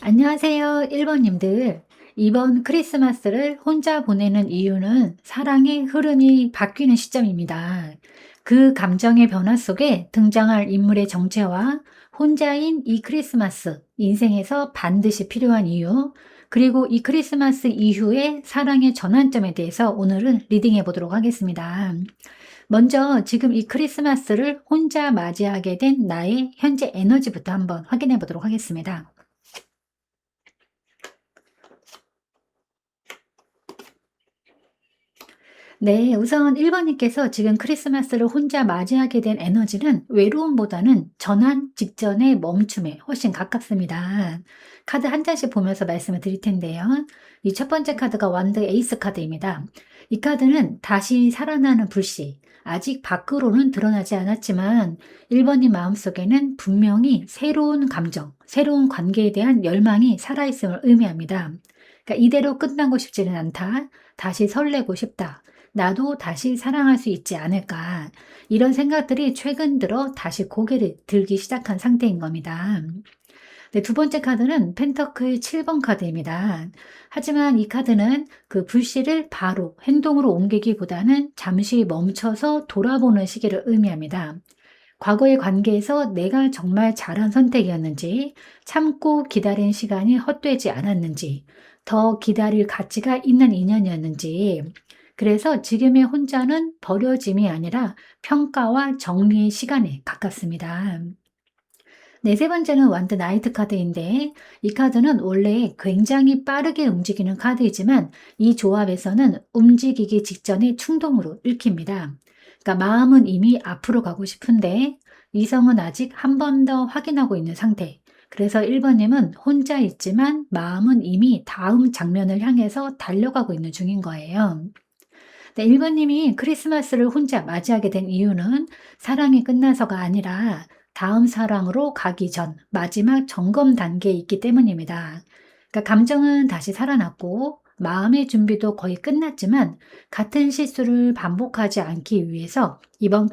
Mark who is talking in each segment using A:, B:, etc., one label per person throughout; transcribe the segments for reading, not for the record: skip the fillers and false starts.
A: 안녕하세요, 1번님들. 이번 크리스마스를 혼자 보내는 이유는 사랑의 흐름이 바뀌는 시점입니다. 그 감정의 변화 속에 등장할 인물의 정체와 혼자인 이 크리스마스, 인생에서 반드시 필요한 이유, 그리고 이 크리스마스 이후의 사랑의 전환점에 대해서 오늘은 리딩해 보도록 하겠습니다. 먼저 지금 이 크리스마스를 혼자 맞이하게 된 나의 현재 에너지부터 한번 확인해 보도록 하겠습니다. 네, 우선 1번님께서 지금 크리스마스를 혼자 맞이하게 된 에너지는 외로움보다는 전환 직전의 멈춤에 훨씬 가깝습니다. 카드 한 장씩 보면서 말씀을 드릴 텐데요. 이 첫 번째 카드가 완드 에이스 카드입니다. 이 카드는 다시 살아나는 불씨. 아직 밖으로는 드러나지 않았지만 1번님 마음속에는 분명히 새로운 감정, 새로운 관계에 대한 열망이 살아있음을 의미합니다. 그러니까 이대로 끝나고 싶지는 않다. 다시 설레고 싶다. 나도 다시 사랑할 수 있지 않을까. 이런 생각들이 최근 들어 다시 고개를 들기 시작한 상태인 겁니다. 네, 두 번째 카드는 펜터클 7번 카드입니다. 하지만 이 카드는 그 불씨를 바로 행동으로 옮기기보다는 잠시 멈춰서 돌아보는 시기를 의미합니다. 과거의 관계에서 내가 정말 잘한 선택이었는지, 참고 기다린 시간이 헛되지 않았는지, 더 기다릴 가치가 있는 인연이었는지, 그래서 지금의 혼자는 버려짐이 아니라 평가와 정리의 시간에 가깝습니다. 네, 세 번째는 완드 나이트 카드인데 이 카드는 원래 굉장히 빠르게 움직이는 카드이지만 이 조합에서는 움직이기 직전에 충동으로 읽힙니다. 그러니까 마음은 이미 앞으로 가고 싶은데 이성은 아직 한 번 더 확인하고 있는 상태. 그래서 1번님은 혼자 있지만 마음은 이미 다음 장면을 향해서 달려가고 있는 중인 거예요. 네, 1번님이 크리스마스를 혼자 맞이하게 된 이유는 사랑이 끝나서가 아니라 다음 사랑으로 가기 전 마지막 점검 단계에 있기 때문입니다. 그러니까 감정은 다시 살아났고 마음의 준비도 거의 끝났지만 같은 실수를 반복하지 않기 위해서 이번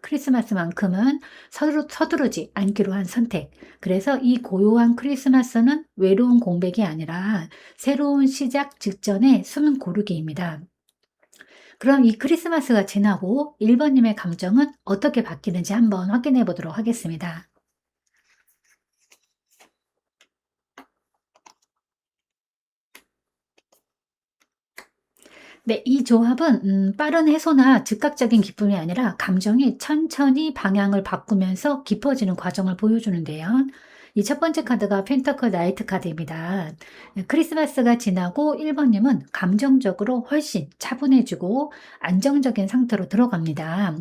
A: 크리스마스만큼은 서두르지 않기로 한 선택. 그래서 이 고요한 크리스마스는 외로운 공백이 아니라 새로운 시작 직전의 숨 고르기입니다. 그럼 이 크리스마스가 지나고 1번님의 감정은 어떻게 바뀌는지 한번 확인해 보도록 하겠습니다. 네, 이 조합은 빠른 해소나 즉각적인 기쁨이 아니라 감정이 천천히 방향을 바꾸면서 깊어지는 과정을 보여주는데요. 이 첫 번째 카드가 펜터클 나이트 카드입니다. 네, 크리스마스가 지나고 1번님은 감정적으로 훨씬 차분해지고 안정적인 상태로 들어갑니다.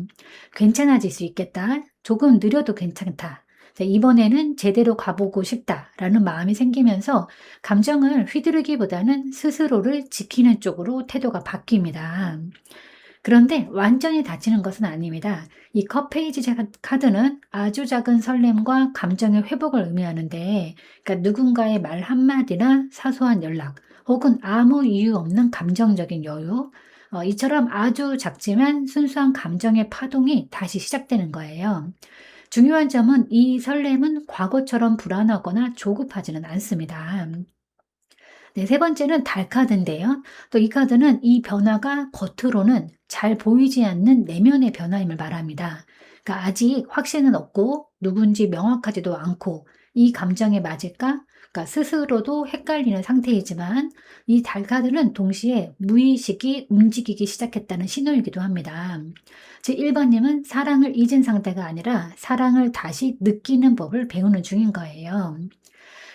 A: 괜찮아질 수 있겠다. 조금 느려도 괜찮다. 자, 이번에는 제대로 가보고 싶다라는 마음이 생기면서 감정을 휘두르기보다는 스스로를 지키는 쪽으로 태도가 바뀝니다. 그런데 완전히 다치는 것은 아닙니다. 이 컵 페이지 카드는 아주 작은 설렘과 감정의 회복을 의미하는데, 그러니까 누군가의 말 한마디나 사소한 연락, 혹은 아무 이유 없는 감정적인 여유, 이처럼 아주 작지만 순수한 감정의 파동이 다시 시작되는 거예요. 중요한 점은 이 설렘은 과거처럼 불안하거나 조급하지는 않습니다. 네, 세 번째는 달 카드인데요. 또 이 카드는 이 변화가 겉으로는 잘 보이지 않는 내면의 변화임을 말합니다. 그러니까 아직 확신은 없고 누군지 명확하지도 않고 이 감정에 맞을까? 그러니까 스스로도 헷갈리는 상태이지만 이 달 카드는 동시에 무의식이 움직이기 시작했다는 신호이기도 합니다. 즉 1번님은 사랑을 잊은 상태가 아니라 사랑을 다시 느끼는 법을 배우는 중인 거예요.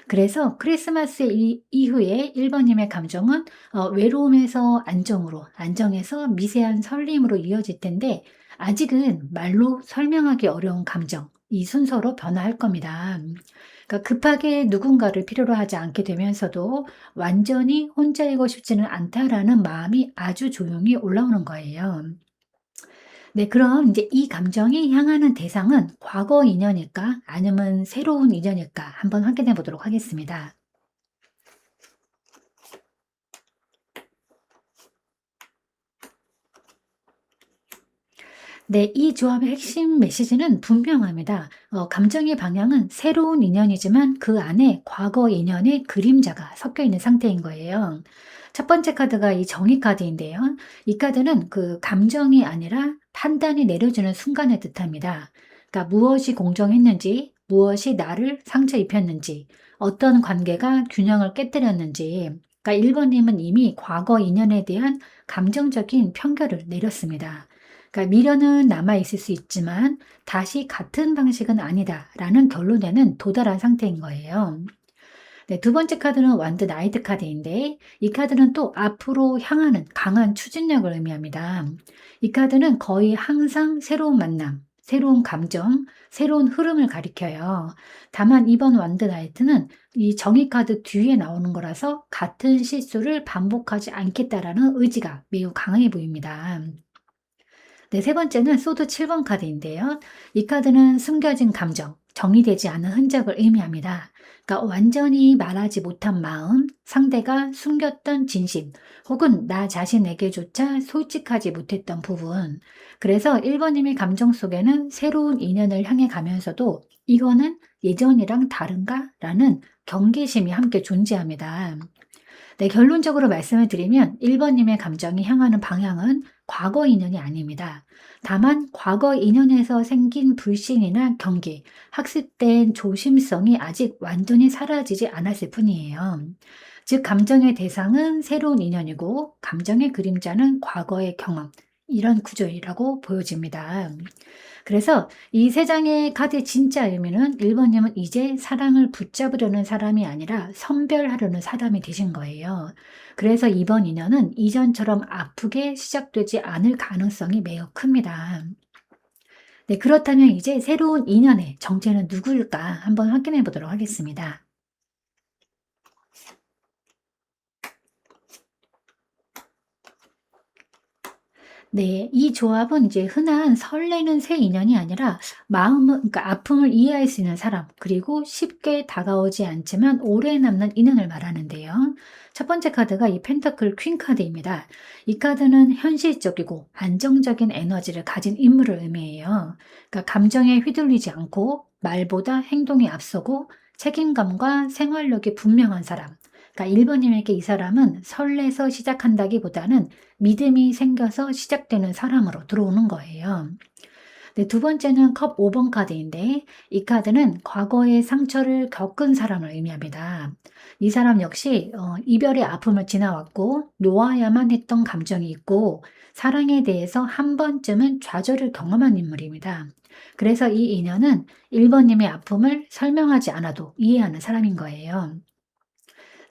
A: 그래서 크리스마스 이후에 1번님의 감정은 외로움에서 안정으로, 안정에서 미세한 설렘으로 이어질 텐데 아직은 말로 설명하기 어려운 감정, 이 순서로 변화할 겁니다. 그러니까 급하게 누군가를 필요로 하지 않게 되면서도 완전히 혼자이고 싶지는 않다라는 마음이 아주 조용히 올라오는 거예요. 네, 그럼 이제 이 감정이 향하는 대상은 과거 인연일까? 아니면 새로운 인연일까? 한번 확인해 보도록 하겠습니다. 네, 이 조합의 핵심 메시지는 분명합니다. 감정의 방향은 새로운 인연이지만 그 안에 과거 인연의 그림자가 섞여 있는 상태인 거예요. 첫 번째 카드가 이 정의 카드인데요. 이 카드는 그 감정이 아니라 판단이 내려지는 순간을 뜻합니다. 그러니까 무엇이 공정했는지, 무엇이 나를 상처 입혔는지, 어떤 관계가 균형을 깨뜨렸는지, 그러니까 1번님은 이미 과거 인연에 대한 감정적인 편결을 내렸습니다. 그러니까 미련은 남아 있을 수 있지만 다시 같은 방식은 아니다라는 결론에는 도달한 상태인 거예요. 네, 두 번째 카드는 완드 나이트 카드인데 이 카드는 또 앞으로 향하는 강한 추진력을 의미합니다. 이 카드는 거의 항상 새로운 만남, 새로운 감정, 새로운 흐름을 가리켜요. 다만 이번 완드 나이트는 이 정의 카드 뒤에 나오는 거라서 같은 실수를 반복하지 않겠다라는 의지가 매우 강해 보입니다. 네, 세 번째는 소드 7번 카드인데요. 이 카드는 숨겨진 감정, 정리되지 않은 흔적을 의미합니다. 그러니까 완전히 말하지 못한 마음, 상대가 숨겼던 진심, 혹은 나 자신에게조차 솔직하지 못했던 부분. 그래서 1번님의 감정 속에는 새로운 인연을 향해 가면서도 이거는 예전이랑 다른가? 라는 경계심이 함께 존재합니다. 네, 결론적으로 말씀을 드리면 1번님의 감정이 향하는 방향은 과거 인연이 아닙니다. 다만 과거 인연에서 생긴 불신이나 경계, 학습된 조심성이 아직 완전히 사라지지 않았을 뿐이에요. 즉, 감정의 대상은 새로운 인연이고 감정의 그림자는 과거의 경험, 이런 구조이라고 보여집니다. 그래서 이 세 장의 카드의 진짜 의미는 1번님은 이제 사랑을 붙잡으려는 사람이 아니라 선별하려는 사람이 되신 거예요. 그래서 이번 인연은 이전처럼 아프게 시작되지 않을 가능성이 매우 큽니다. 네, 그렇다면 이제 새로운 인연의 정체는 누구일까 한번 확인해 보도록 하겠습니다. 네. 이 조합은 이제 흔한 설레는 새 인연이 아니라 마음은, 그러니까 아픔을 이해할 수 있는 사람, 그리고 쉽게 다가오지 않지만 오래 남는 인연을 말하는데요. 첫 번째 카드가 이 펜터클 퀸 카드입니다. 이 카드는 현실적이고 안정적인 에너지를 가진 인물을 의미해요. 그러니까 감정에 휘둘리지 않고 말보다 행동이 앞서고 책임감과 생활력이 분명한 사람. 그러니까 1번님에게 이 사람은 설레서 시작한다기보다는 믿음이 생겨서 시작되는 사람으로 들어오는 거예요. 네, 두 번째는 컵 5번 카드인데 이 카드는 과거의 상처를 겪은 사람을 의미합니다. 이 사람 역시 이별의 아픔을 지나왔고 놓아야만 했던 감정이 있고 사랑에 대해서 한 번쯤은 좌절을 경험한 인물입니다. 그래서 이 인연은 1번님의 아픔을 설명하지 않아도 이해하는 사람인 거예요.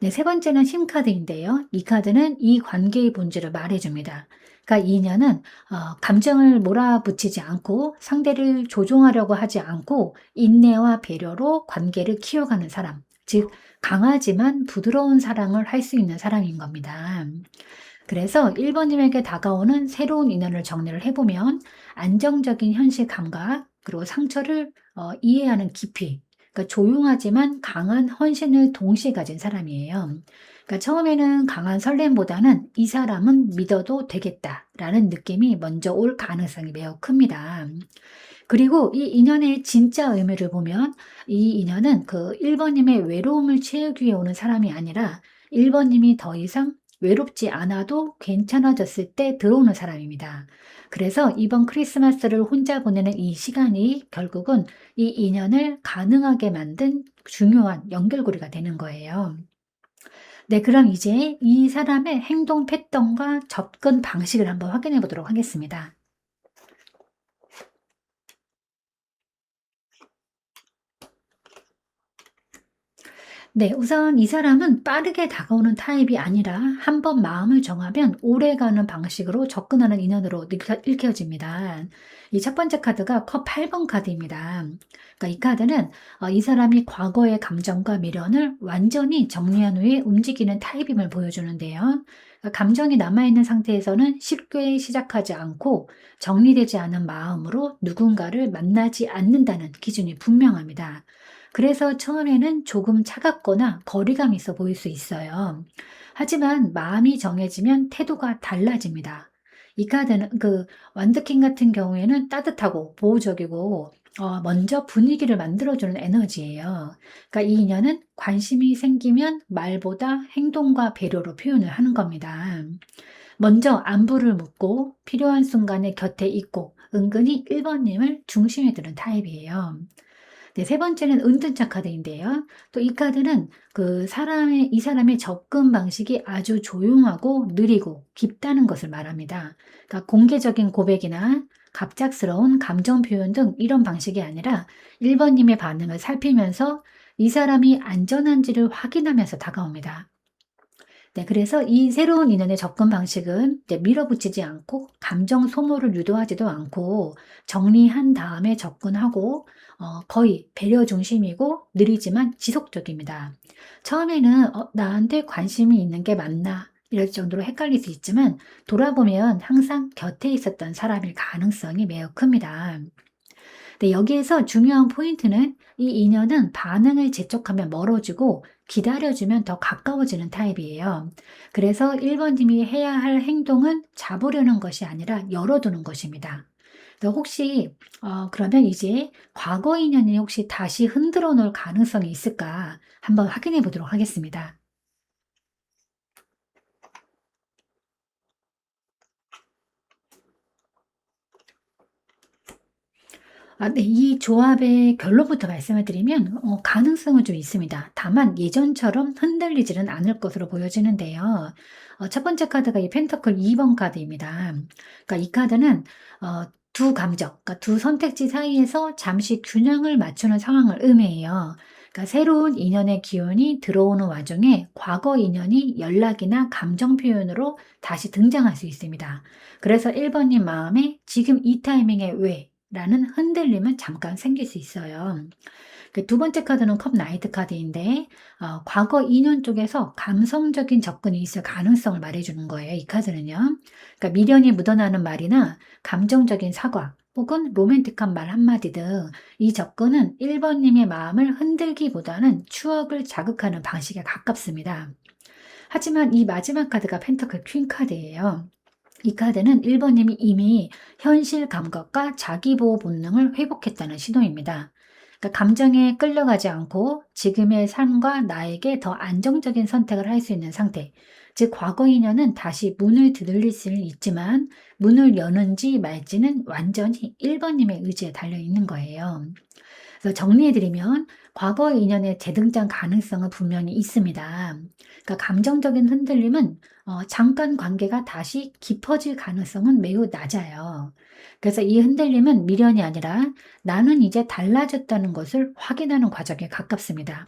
A: 네, 세 번째는 힘 카드인데요. 이 카드는 이 관계의 본질을 말해줍니다. 그러니까 이 인연은 감정을 몰아붙이지 않고 상대를 조종하려고 하지 않고 인내와 배려로 관계를 키워가는 사람. 즉, 강하지만 부드러운 사랑을 할 수 있는 사람인 겁니다. 그래서 1번님에게 다가오는 새로운 인연을 정리를 해보면 안정적인 현실 감각, 그리고 상처를 이해하는 깊이, 그러니까 조용하지만 강한 헌신을 동시에 가진 사람이에요. 그러니까 처음에는 강한 설렘보다는 이 사람은 믿어도 되겠다라는 느낌이 먼저 올 가능성이 매우 큽니다. 그리고 이 인연의 진짜 의미를 보면 이 인연은 그 1번님의 외로움을 채우기 위해 오는 사람이 아니라 1번님이 더 이상 외롭지 않아도 괜찮아졌을 때 들어오는 사람입니다. 그래서 이번 크리스마스를 혼자 보내는 이 시간이 결국은 이 인연을 가능하게 만든 중요한 연결고리가 되는 거예요. 네, 그럼 이제 이 사람의 행동 패턴과 접근 방식을 한번 확인해 보도록 하겠습니다. 네, 우선 이 사람은 빠르게 다가오는 타입이 아니라 한번 마음을 정하면 오래가는 방식으로 접근하는 인연으로 읽혀집니다. 이 첫 번째 카드가 컵 8번 카드입니다. 그러니까 이 카드는 이 사람이 과거의 감정과 미련을 완전히 정리한 후에 움직이는 타입임을 보여주는데요. 그러니까 감정이 남아있는 상태에서는 쉽게 시작하지 않고 정리되지 않은 마음으로 누군가를 만나지 않는다는 기준이 분명합니다. 그래서 처음에는 조금 차갑거나 거리감이 있어 보일 수 있어요. 하지만 마음이 정해지면 태도가 달라집니다. 이 카드는 완드킹 같은 경우에는 따뜻하고 보호적이고 먼저 분위기를 만들어주는 에너지예요. 그러니까 이 인연은 관심이 생기면 말보다 행동과 배려로 표현을 하는 겁니다. 먼저 안부를 묻고 필요한 순간에 곁에 있고 은근히 1번님을 중심에 두는 타입이에요. 네, 세 번째는 은둔자 카드인데요. 또 이 카드는 이 사람의 접근 방식이 아주 조용하고 느리고 깊다는 것을 말합니다. 그러니까 공개적인 고백이나 갑작스러운 감정 표현 등 이런 방식이 아니라 1번님의 반응을 살피면서 이 사람이 안전한지를 확인하면서 다가옵니다. 네, 그래서 이 새로운 인연의 접근 방식은 이제 밀어붙이지 않고 감정 소모를 유도하지도 않고 정리한 다음에 접근하고 거의 배려 중심이고 느리지만 지속적입니다. 처음에는 나한테 관심이 있는 게 맞나? 이럴 정도로 헷갈릴 수 있지만 돌아보면 항상 곁에 있었던 사람일 가능성이 매우 큽니다. 네, 여기에서 중요한 포인트는 이 인연은 반응을 재촉하면 멀어지고 기다려주면 더 가까워지는 타입이에요. 그래서 1번님이 해야 할 행동은 잡으려는 것이 아니라 열어두는 것입니다. 혹시 그러면 이제 과거 인연이 혹시 다시 흔들어 놓을 가능성이 있을까 한번 확인해 보도록 하겠습니다. 네. 이 조합의 결론부터 말씀을 드리면 가능성은 좀 있습니다. 다만 예전처럼 흔들리지는 않을 것으로 보여지는데요. 첫 번째 카드가 이 펜터클 2번 카드입니다. 그러니까 이 카드는 두 감정, 그러니까 두 선택지 사이에서 잠시 균형을 맞추는 상황을 의미해요. 그러니까 새로운 인연의 기운이 들어오는 와중에 과거 인연이 연락이나 감정 표현으로 다시 등장할 수 있습니다. 그래서 1번님 마음에 지금 이 타이밍에 왜? 라는 흔들림은 잠깐 생길 수 있어요. 두 번째 카드는 컵 나이트 카드인데 과거 인연 쪽에서 감성적인 접근이 있을 가능성을 말해주는 거예요. 이 카드는요. 그러니까 미련이 묻어나는 말이나 감정적인 사과 혹은 로맨틱한 말 한마디 등 이 접근은 1번님의 마음을 흔들기보다는 추억을 자극하는 방식에 가깝습니다. 하지만 이 마지막 카드가 펜터클 퀸 카드예요. 이 카드는 1번님이 이미 현실 감각과 자기보호 본능을 회복했다는 신호입니다. 그러니까 감정에 끌려가지 않고 지금의 삶과 나에게 더 안정적인 선택을 할 수 있는 상태. 즉, 과거 인연은 다시 문을 두들릴 수는 있지만 문을 여는지 말지는 완전히 1번님의 의지에 달려 있는 거예요. 그래서 정리해드리면 과거 인연의 재등장 가능성은 분명히 있습니다. 그러니까 감정적인 흔들림은 잠깐 관계가 다시 깊어질 가능성은 매우 낮아요. 그래서 이 흔들림은 미련이 아니라 나는 이제 달라졌다는 것을 확인하는 과정에 가깝습니다.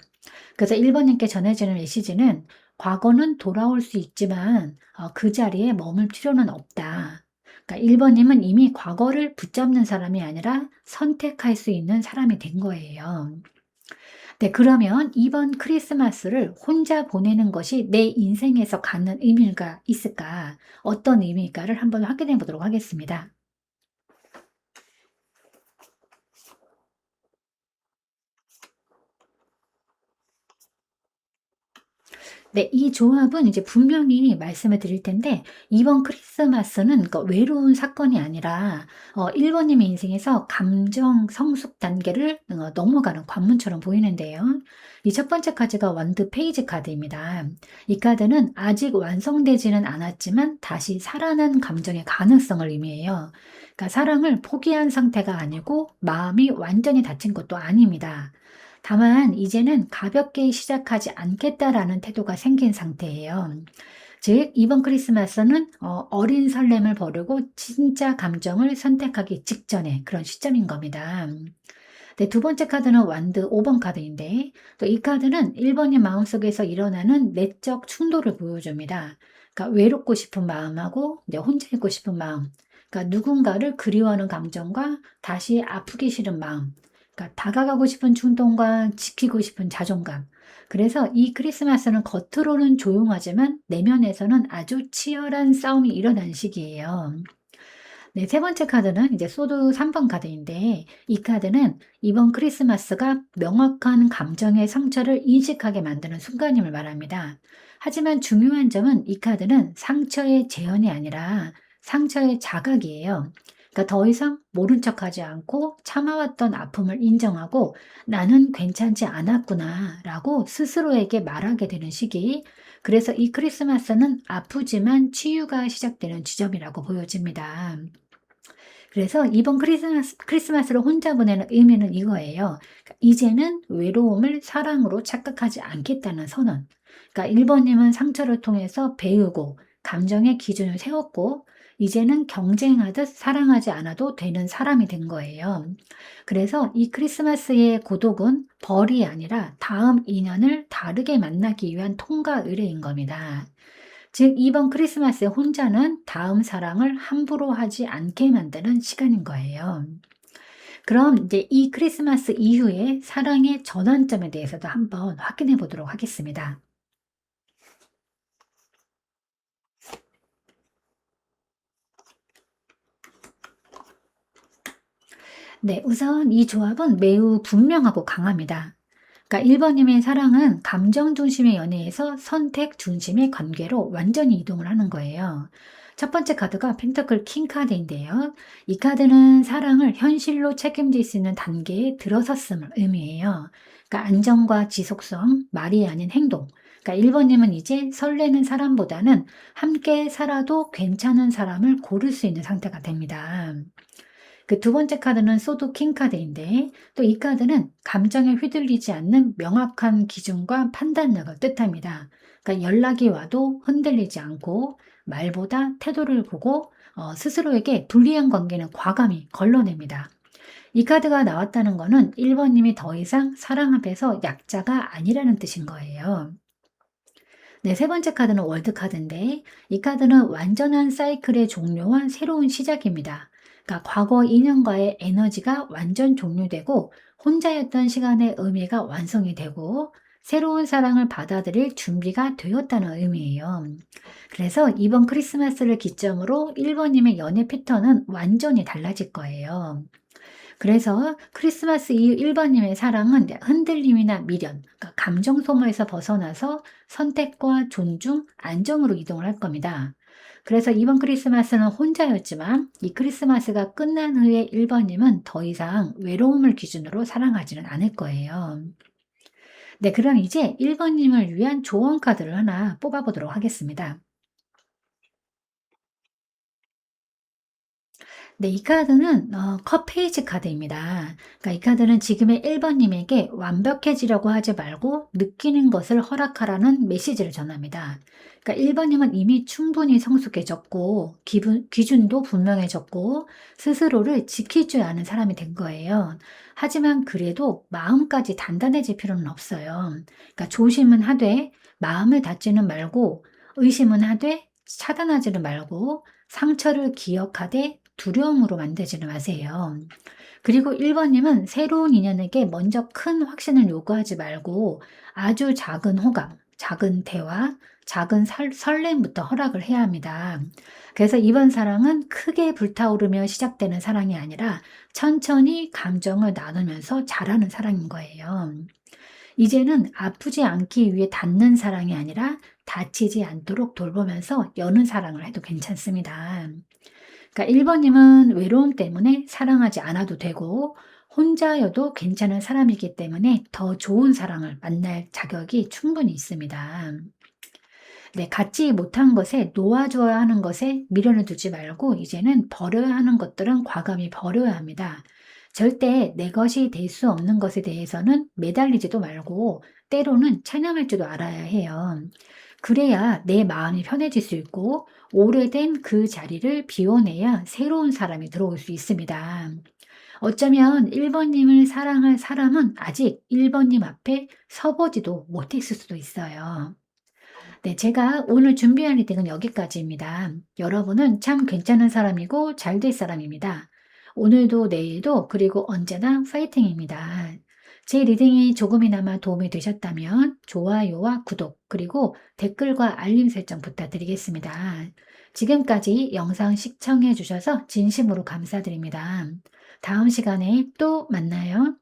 A: 그래서 1번님께 전해지는 메시지는 과거는 돌아올 수 있지만 그 자리에 머물 필요는 없다. 그러니까 1번님은 이미 과거를 붙잡는 사람이 아니라 선택할 수 있는 사람이 된 거예요. 네, 그러면 이번 크리스마스를 혼자 보내는 것이 내 인생에서 갖는 의미가 있을까? 어떤 의미일까를 한번 확인해 보도록 하겠습니다. 네. 이 조합은 이제 분명히 말씀을 드릴 텐데 이번 크리스마스는 외로운 사건이 아니라 1 번님의 인생에서 감정 성숙 단계를 넘어가는 관문처럼 보이는데요. 이 첫 번째 카드가 원드 페이지 카드입니다. 이 카드는 아직 완성되지는 않았지만 다시 살아난 감정의 가능성을 의미해요. 그러니까 사랑을 포기한 상태가 아니고 마음이 완전히 닫힌 것도 아닙니다. 다만 이제는 가볍게 시작하지 않겠다라는 태도가 생긴 상태예요. 즉, 이번 크리스마스는 어린 설렘을 버리고 진짜 감정을 선택하기 직전의 그런 시점인 겁니다. 네, 두 번째 카드는 완드 5번 카드인데 또 이 카드는 1번의 마음속에서 일어나는 내적 충돌을 보여줍니다. 그러니까 외롭고 싶은 마음하고 이제 혼자 있고 싶은 마음. 그러니까 누군가를 그리워하는 감정과 다시 아프기 싫은 마음. 그러니까 다가가고 싶은 충동과 지키고 싶은 자존감. 그래서 이 크리스마스는 겉으로는 조용하지만 내면에서는 아주 치열한 싸움이 일어난 시기예요. 네, 세 번째 카드는 이제 소드 3번 카드인데 이 카드는 이번 크리스마스가 명확한 감정의 상처를 인식하게 만드는 순간임을 말합니다. 하지만 중요한 점은 이 카드는 상처의 재현이 아니라 상처의 자각이에요. 그러니까 더 이상 모른 척하지 않고 참아왔던 아픔을 인정하고 '나는 괜찮지 않았구나.'라고 스스로에게 말하게 되는 시기. 그래서 이 크리스마스는 아프지만 치유가 시작되는 지점이라고 보여집니다. 그래서 이번 크리스마스를 혼자 보내는 의미는 이거예요. 그러니까 이제는 외로움을 사랑으로 착각하지 않겠다는 선언. 그러니까 1 번님은 상처를 통해서 배우고 감정의 기준을 세웠고 이제는 경쟁하듯 사랑하지 않아도 되는 사람이 된 거예요. 그래서 이 크리스마스의 고독은 벌이 아니라 다음 인연을 다르게 만나기 위한 통과 의례인 겁니다. 즉 이번 크리스마스의 혼자는 다음 사랑을 함부로 하지 않게 만드는 시간인 거예요. 그럼 이제 이 크리스마스 이후에 사랑의 전환점에 대해서도 한번 확인해 보도록 하겠습니다. 네, 우선 이 조합은 매우 분명하고 강합니다. 그러니까 1 번님의 사랑은 감정 중심의 연애에서 선택 중심의 관계로 완전히 이동을 하는 거예요. 첫 번째 카드가 펜터클 킹 카드인데요. 이 카드는 사랑을 현실로 책임질 수 있는 단계에 들어섰음을 의미해요. 그러니까 안정과 지속성, 말이 아닌 행동. 그러니까 1 번님은 이제 설레는 사람보다는 함께 살아도 괜찮은 사람을 고를 수 있는 상태가 됩니다. 그 두 번째 카드는 소드 킹 카드인데 또 이 카드는 감정에 휘둘리지 않는 명확한 기준과 판단력을 뜻합니다. 그러니까 연락이 와도 흔들리지 않고 말보다 태도를 보고 스스로에게 불리한 관계는 과감히 걸러냅니다. 이 카드가 나왔다는 거는 1 번님이 더 이상 사랑 앞에서 약자가 아니라는 뜻인 거예요. 네, 세 번째 카드는 월드 카드인데 이 카드는 완전한 사이클의 종료와 새로운 시작입니다. 그러니까 과거 인연과의 에너지가 완전 종료되고 혼자였던 시간의 의미가 완성이 되고 새로운 사랑을 받아들일 준비가 되었다는 의미예요. 그래서 이번 크리스마스를 기점으로 1번님의 연애 패턴은 완전히 달라질 거예요. 그래서 크리스마스 이후 1 번님의 사랑은 이제 흔들림이나 미련, 그러니까 감정 소모에서 벗어나서 선택과 존중, 안정으로 이동을 할 겁니다. 그래서 이번 크리스마스는 혼자였지만 이 크리스마스가 끝난 후에 1 번님은 더 이상 외로움을 기준으로 사랑하지는 않을 거예요. 네, 그럼 이제 1 번님을 위한 조언 카드를 하나 뽑아 보도록 하겠습니다. 네, 이 카드는 컵페이지 카드입니다. 그러니까 이 카드는 지금의 1 번님에게 완벽해지려고 하지 말고 느끼는 것을 허락하라는 메시지를 전합니다. 그러니까 1 번님은 이미 충분히 성숙해졌고 기준도 분명해졌고 스스로를 지킬 줄 아는 사람이 된 거예요. 하지만 그래도 마음까지 단단해질 필요는 없어요. 그러니까 조심은 하되 마음을 닫지는 말고 의심은 하되 차단하지는 말고 상처를 기억하되 두려움으로 만들지는 마세요. 그리고 1 번님은 새로운 인연에게 먼저 큰 확신을 요구하지 말고 아주 작은 호감, 작은 대화, 작은 설렘부터 허락을 해야 합니다. 그래서 이번 사랑은 크게 불타오르며 시작되는 사랑이 아니라 천천히 감정을 나누면서 자라는 사랑인 거예요. 이제는 아프지 않기 위해 닿는 사랑이 아니라 다치지 않도록 돌보면서 여는 사랑을 해도 괜찮습니다. 그러니까 1 번님은 외로움 때문에 사랑하지 않아도 되고 혼자여도 괜찮은 사람이기 때문에 더 좋은 사랑을 만날 자격이 충분히 있습니다. 네, 갖지 못한 것에 놓아줘야 하는 것에 미련을 두지 말고 이제는 버려야 하는 것들은 과감히 버려야 합니다. 절대 내 것이 될 수 없는 것에 대해서는 매달리지도 말고 때로는 찬양할 줄도 알아야 해요. 그래야 내 마음이 편해질 수 있고 오래된 그 자리를 비워내야 새로운 사람이 들어올 수 있습니다. 어쩌면 1 번님을 사랑할 사람은 아직 1 번님 앞에 서보지도 못했을 수도 있어요. 네, 제가 오늘 준비한 리딩은 여기까지입니다. 여러분은 참 괜찮은 사람이고 잘 될 사람입니다. 오늘도 내일도 그리고 언제나 파이팅입니다. 제 리딩이 조금이나마 도움이 되셨다면 좋아요와 구독 그리고 댓글과 알림 설정 부탁드리겠습니다. 지금까지 영상 시청해 주셔서 진심으로 감사드립니다. 다음 시간에 또 만나요.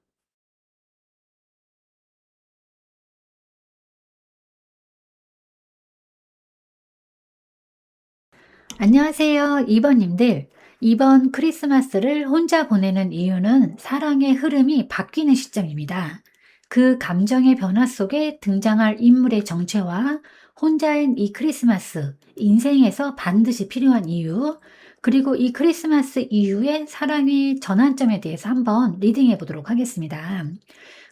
A: 안녕하세요, 2번님들. 이번 크리스마스를 혼자 보내는 이유는 사랑의 흐름이 바뀌는 시점입니다. 그 감정의 변화 속에 등장할 인물의 정체와 혼자인 이 크리스마스, 인생에서 반드시 필요한 이유, 그리고 이 크리스마스 이후의 사랑의 전환점에 대해서 한번 리딩해 보도록 하겠습니다.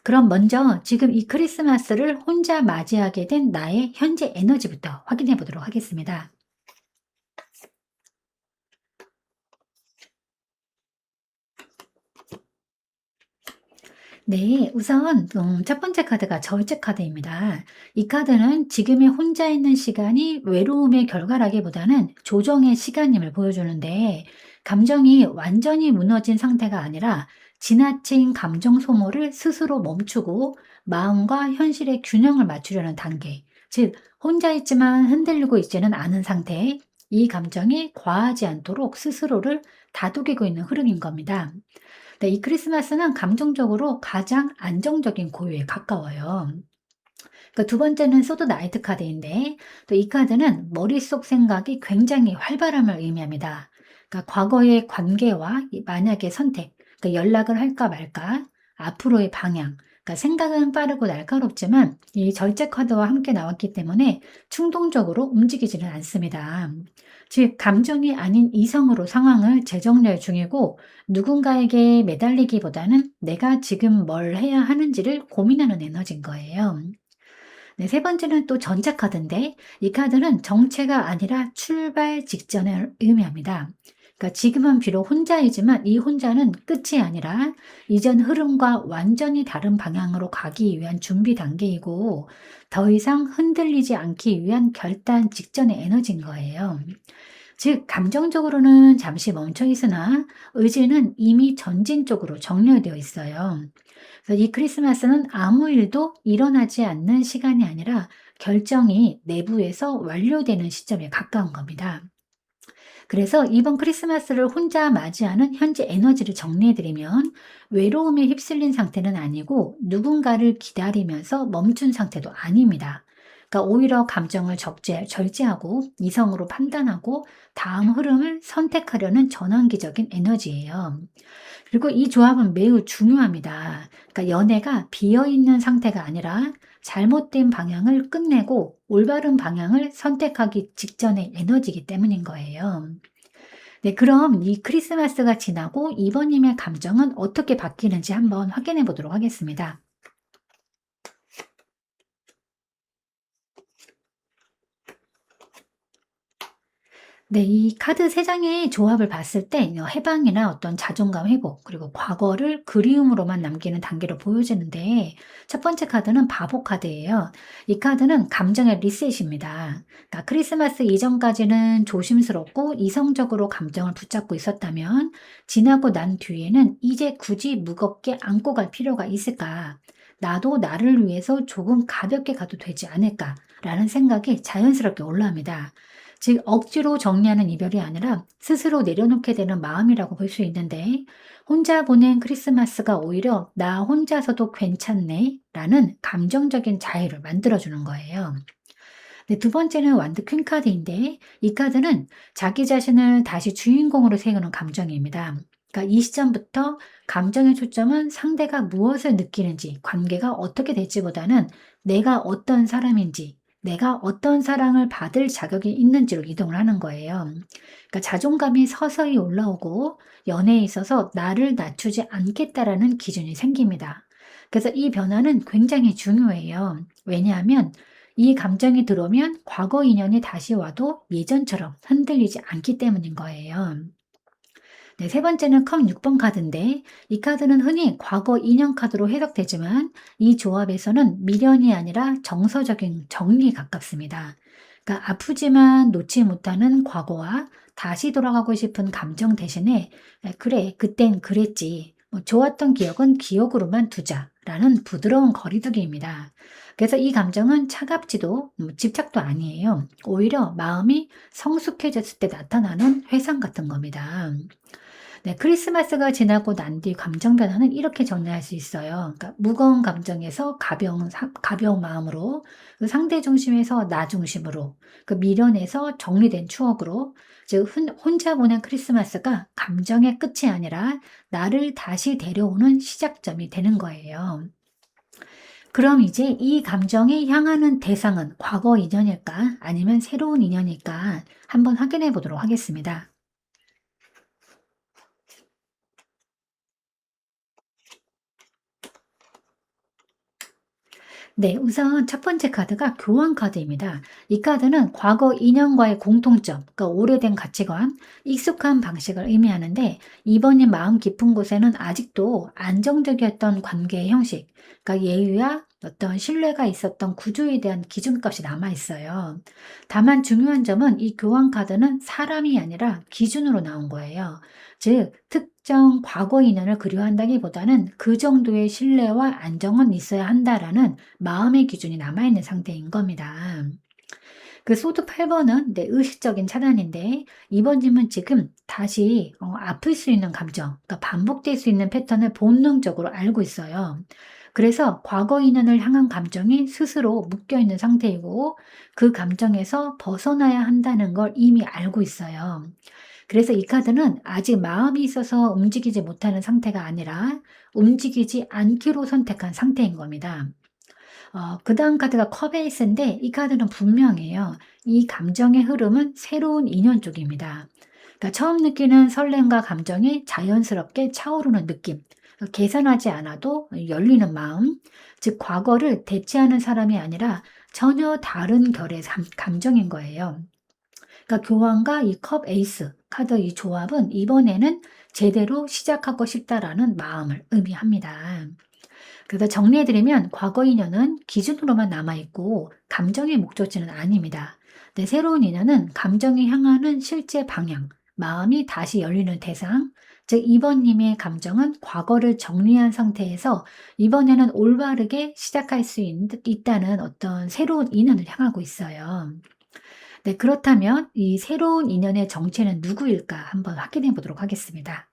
A: 그럼 먼저 지금 이 크리스마스를 혼자 맞이하게 된 나의 현재 에너지부터 확인해 보도록 하겠습니다. 네, 우선 첫 번째 카드가 절제 카드입니다. 이 카드는 지금의 혼자 있는 시간이 외로움의 결과라기보다는 조정의 시간임을 보여주는데, 감정이 완전히 무너진 상태가 아니라 지나친 감정 소모를 스스로 멈추고 마음과 현실의 균형을 맞추려는 단계, 즉 혼자 있지만 흔들리고 있지는 않은 상태, 이 감정이 과하지 않도록 스스로를 다독이고 있는 흐름인 겁니다. 네, 이 크리스마스는 감정적으로 가장 안정적인 고요에 가까워요. 두 번째는 소드 나이트 카드인데, 또 이 카드는 머릿속 생각이 굉장히 활발함을 의미합니다. 과거의 관계와 이 만약의 선택, 연락을 할까 말까, 앞으로의 방향, 생각은 빠르고 날카롭지만 이 절제 카드와 함께 나왔기 때문에 충동적으로 움직이지는 않습니다. 즉, 감정이 아닌 이성으로 상황을 재정렬 중이고, 누군가에게 매달리기보다는 내가 지금 뭘 해야 하는지를 고민하는 에너지인 거예요. 네, 세 번째는 또 전차 카드인데, 이 카드는 정체가 아니라 출발 직전을 의미합니다. 지금은 비록 혼자이지만 이 혼자는 끝이 아니라 이전 흐름과 완전히 다른 방향으로 가기 위한 준비 단계이고, 더 이상 흔들리지 않기 위한 결단 직전의 에너지인 거예요. 즉, 감정적으로는 잠시 멈춰 있으나 의지는 이미 전진 쪽으로 정렬되어 있어요. 그래서 이 크리스마스는 아무 일도 일어나지 않는 시간이 아니라 결정이 내부에서 완료되는 시점에 가까운 겁니다. 그래서 이번 크리스마스를 혼자 맞이하는 현재 에너지를 정리해드리면, 외로움에 휩쓸린 상태는 아니고 누군가를 기다리면서 멈춘 상태도 아닙니다. 오히려 감정을 절제하고 이성으로 판단하고 다음 흐름을 선택하려는 전환기적인 에너지예요. 그리고 이 조합은 매우 중요합니다. 연애가 비어있는 상태가 아니라 잘못된 방향을 끝내고 올바른 방향을 선택하기 직전의 에너지이기 때문인 거예요. 네, 그럼 이 크리스마스가 지나고 이번님의 감정은 어떻게 바뀌는지 한번 확인해 보도록 하겠습니다. 네, 이 카드 세 장의 조합을 봤을 때 해방이나 어떤 자존감 회복, 그리고 과거를 그리움으로만 남기는 단계로 보여지는데, 첫 번째 카드는 바보 카드예요. 이 카드는 감정의 리셋입니다. 크리스마스 이전까지는 조심스럽고 이성적으로 감정을 붙잡고 있었다면, 지나고 난 뒤에는 이제 굳이 무겁게 안고 갈 필요가 있을까? 나도 나를 위해서 조금 가볍게 가도 되지 않을까라는 생각이 자연스럽게 올라옵니다. 즉, 억지로 정리하는 이별이 아니라 스스로 내려놓게 되는 마음이라고 볼 수 있는데, 혼자 보낸 크리스마스가 오히려 나 혼자서도 괜찮네 라는 감정적인 자유를 만들어주는 거예요. 네, 두 번째는 완드 퀸 카드인데, 이 카드는 자기 자신을 다시 주인공으로 세우는 감정입니다. 이 시점부터 감정의 초점은 상대가 무엇을 느끼는지, 관계가 어떻게 될지보다는 내가 어떤 사람인지, 내가 어떤 사랑을 받을 자격이 있는지로 이동을 하는 거예요. 자존감이 서서히 올라오고 연애에 있어서 나를 낮추지 않겠다라는 기준이 생깁니다. 그래서 이 변화는 굉장히 중요해요. 왜냐하면 이 감정이 들어오면 과거 인연이 다시 와도 예전처럼 흔들리지 않기 때문인 거예요. 네, 세 번째는 컵 6번 카드인데, 이 카드는 흔히 과거 인연 카드로 해석되지만 이 조합에서는 미련이 아니라 정서적인 정리에 가깝습니다. 아프지만 놓지 못하는 과거와 다시 돌아가고 싶은 감정 대신에 그래, 그땐 그랬지. 좋았던 기억은 기억으로만 두자라는 부드러운 거리두기입니다. 그래서 이 감정은 차갑지도 집착도 아니에요. 오히려 마음이 성숙해졌을 때 나타나는 회상 같은 겁니다. 네, 크리스마스가 지나고 난 뒤 감정 변화는 이렇게 정리할 수 있어요. 그러니까 무거운 감정에서 가벼운 마음으로, 그 상대 중심에서 나 중심으로, 그 미련에서 정리된 추억으로, 즉 혼자 보낸 크리스마스가 감정의 끝이 아니라 나를 다시 데려오는 시작점이 되는 거예요. 그럼 이제 이 감정이 향하는 대상은 과거 인연일까? 아니면 새로운 인연일까? 한번 확인해 보도록 하겠습니다. 네, 우선 첫 번째 카드가 교환 카드입니다. 이 카드는 과거 인연과의 공통점, 그러니까 오래된 가치관, 익숙한 방식을 의미하는데, 이번님 마음 깊은 곳에는 아직도 안정적이었던 관계의 형식, 그러니까 예의와 어떤 신뢰가 있었던 구조에 대한 기준값이 남아 있어요. 다만 중요한 점은 이 교환 카드는 사람이 아니라 기준으로 나온 거예요. 즉, 특정 과거 인연을 그리워한다기보다는 그 정도의 신뢰와 안정은 있어야 한다라는 마음의 기준이 남아있는 상태인 겁니다. 그 소드 8번은 네, 의식적인 차단인데, 이번님은 지금 다시 아플 수 있는 감정, 그러니까 반복될 수 있는 패턴을 본능적으로 알고 있어요. 그래서 과거 인연을 향한 감정이 스스로 묶여있는 상태이고, 그 감정에서 벗어나야 한다는 걸 이미 알고 있어요. 그래서 이 카드는 아직 마음이 있어서 움직이지 못하는 상태가 아니라 움직이지 않기로 선택한 상태인 겁니다. 그다음 카드가 컵에이스인데, 이 카드는 분명해요. 이 감정의 흐름은 새로운 인연 쪽입니다. 그러니까 처음 느끼는 설렘과 감정이 자연스럽게 차오르는 느낌. 계산하지 않아도 열리는 마음. 즉, 과거를 대체하는 사람이 아니라 전혀 다른 결의 감정인 거예요. 그러니까 교환과 이 컵 에이스 카드 이 조합은 이번에는 제대로 시작하고 싶다라는 마음을 의미합니다. 그래서 정리해드리면 과거 인연은 기준으로만 남아있고 감정의 목적지는 아닙니다. 네, 새로운 인연은 감정이 향하는 실제 방향, 마음이 다시 열리는 대상, 즉 이번님의 감정은 과거를 정리한 상태에서 이번에는 올바르게 시작할 수 있다는 어떤 새로운 인연을 향하고 있어요. 네, 그렇다면 이 새로운 인연의 정체는 누구일까 한번 확인해 보도록 하겠습니다.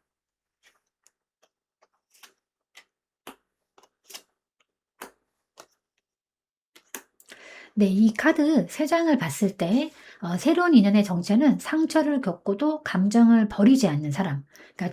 A: 네, 이 카드 세 장을 봤을 때 새로운 인연의 정체는 상처를 겪고도 감정을 버리지 않는 사람, 그러니까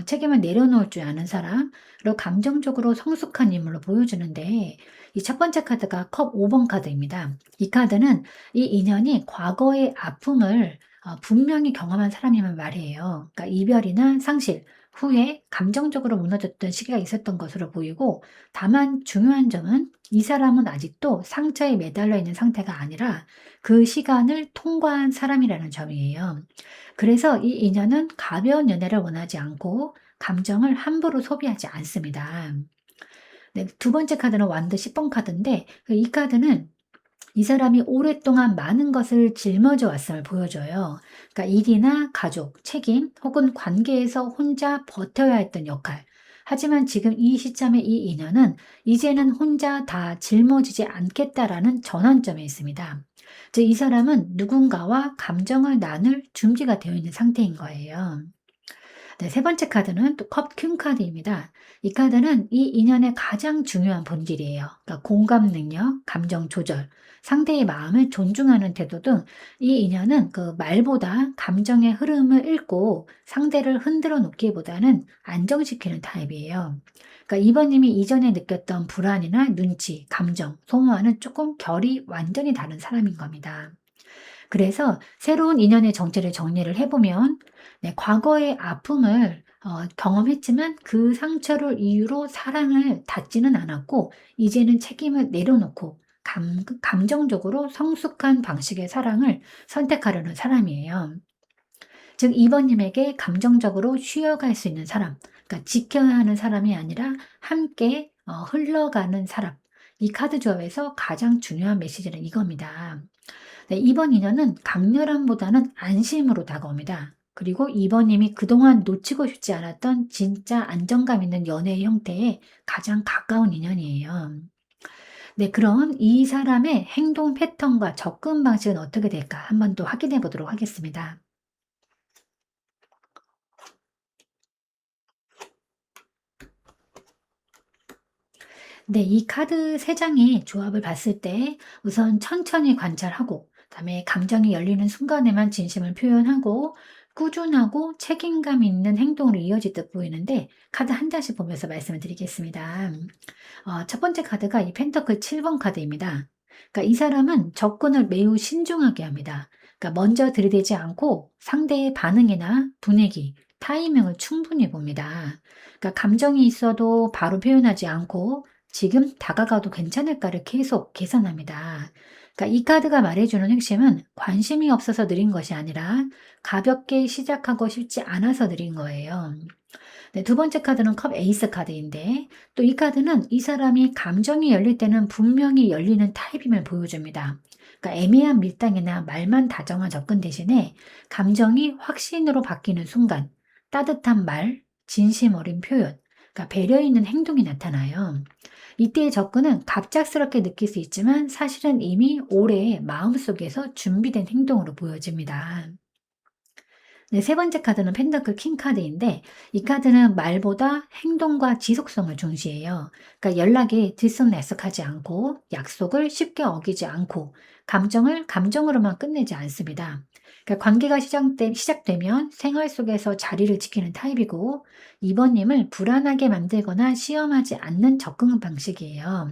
A: 책임을 내려놓을 줄 아는 사람, 그리고 감정적으로 성숙한 인물로 보여주는데, 이 첫 번째 카드가 컵 5번 카드입니다. 이 카드는 이 인연이 과거의 아픔을 분명히 경험한 사람이면 말이에요. 그러니까 이별이나 상실, 후에 감정적으로 무너졌던 시기가 있었던 것으로 보이고, 다만 중요한 점은 이 사람은 아직도 상처에 매달려 있는 상태가 아니라 그 시간을 통과한 사람이라는 점이에요. 그래서 이 인연은 가벼운 연애를 원하지 않고 감정을 함부로 소비하지 않습니다. 네, 두 번째 카드는 완드 10번 카드인데, 이 카드는 이 사람이 오랫동안 많은 것을 짊어져 왔음을 보여줘요. 그러니까 일이나 가족, 책임 혹은 관계에서 혼자 버텨야 했던 역할. 하지만 지금 이 시점의 이 인연은 이제는 혼자 다 짊어지지 않겠다라는 전환점에 있습니다. 즉, 이 사람은 누군가와 감정을 나눌 준비가 되어 있는 상태인 거예요. 네, 세 번째 카드는 또 컵 퀸 카드입니다. 이 카드는 이 인연의 가장 중요한 본질이에요. 그러니까 공감 능력, 감정 조절, 상대의 마음을 존중하는 태도 등 이 인연은 그 말보다 감정의 흐름을 읽고 상대를 흔들어 놓기보다는 안정시키는 타입이에요. 그러니까 이번님이 이전에 느꼈던 불안이나 눈치, 감정, 소모와는 조금 결이 완전히 다른 사람인 겁니다. 그래서 새로운 인연의 정체를 정리를 해보면, 네, 과거의 아픔을 경험했지만 그 상처를 이유로 사랑을 닫지는 않았고, 이제는 책임을 내려놓고 감정적으로 성숙한 방식의 사랑을 선택하려는 사람이에요. 즉, 이번님에게 감정적으로 쉬어갈 수 있는 사람, 그러니까 지켜야 하는 사람이 아니라 함께 흘러가는 사람. 이 카드 조합에서 가장 중요한 메시지는 이겁니다. 네, 이번 인연은 강렬함보다는 안심으로 다가옵니다. 그리고 이번님이 그동안 놓치고 싶지 않았던 진짜 안정감 있는 연애의 형태에 가장 가까운 인연이에요. 네, 그럼 이 사람의 행동 패턴과 접근 방식은 어떻게 될까? 한번 더 확인해 보도록 하겠습니다. 네, 이 카드 세 장의 조합을 봤을 때 우선 천천히 관찰하고, 그다음에 감정이 열리는 순간에만 진심을 표현하고, 꾸준하고 책임감 있는 행동으로 이어질 듯 보이는데, 카드 한 장씩 보면서 말씀을 드리겠습니다. 첫 번째 카드가 이 펜터클 7번 카드입니다. 그러니까 이 사람은 접근을 매우 신중하게 합니다. 그러니까 먼저 들이대지 않고 상대의 반응이나 분위기, 타이밍을 충분히 봅니다. 그러니까 감정이 있어도 바로 표현하지 않고 지금 다가가도 괜찮을까를 계속 계산합니다. 그러니까 이 카드가 말해주는 핵심은 관심이 없어서 느린 것이 아니라 가볍게 시작하고 싶지 않아서 느린 거예요. 네, 두 번째 카드는 컵 에이스 카드인데, 또 이 카드는 이 사람이 감정이 열릴 때는 분명히 열리는 타입임을 보여줍니다. 그러니까 애매한 밀당이나 말만 다정한 접근 대신에 감정이 확신으로 바뀌는 순간 따뜻한 말, 진심 어린 표현, 그러니까 배려 있는 행동이 나타나요. 이때의 접근은 갑작스럽게 느낄 수 있지만 사실은 이미 오래 마음속에서 준비된 행동으로 보여집니다. 네, 세 번째 카드는 펜더클 킹 카드인데, 이 카드는 말보다 행동과 지속성을 중시해요. 그러니까 연락이 들썩날썩하지 않고 약속을 쉽게 어기지 않고 감정을 감정으로만 끝내지 않습니다. 그러니까 관계가 시작되면 생활 속에서 자리를 지키는 타입이고, 이번님을 불안하게 만들거나 시험하지 않는 접근 방식이에요.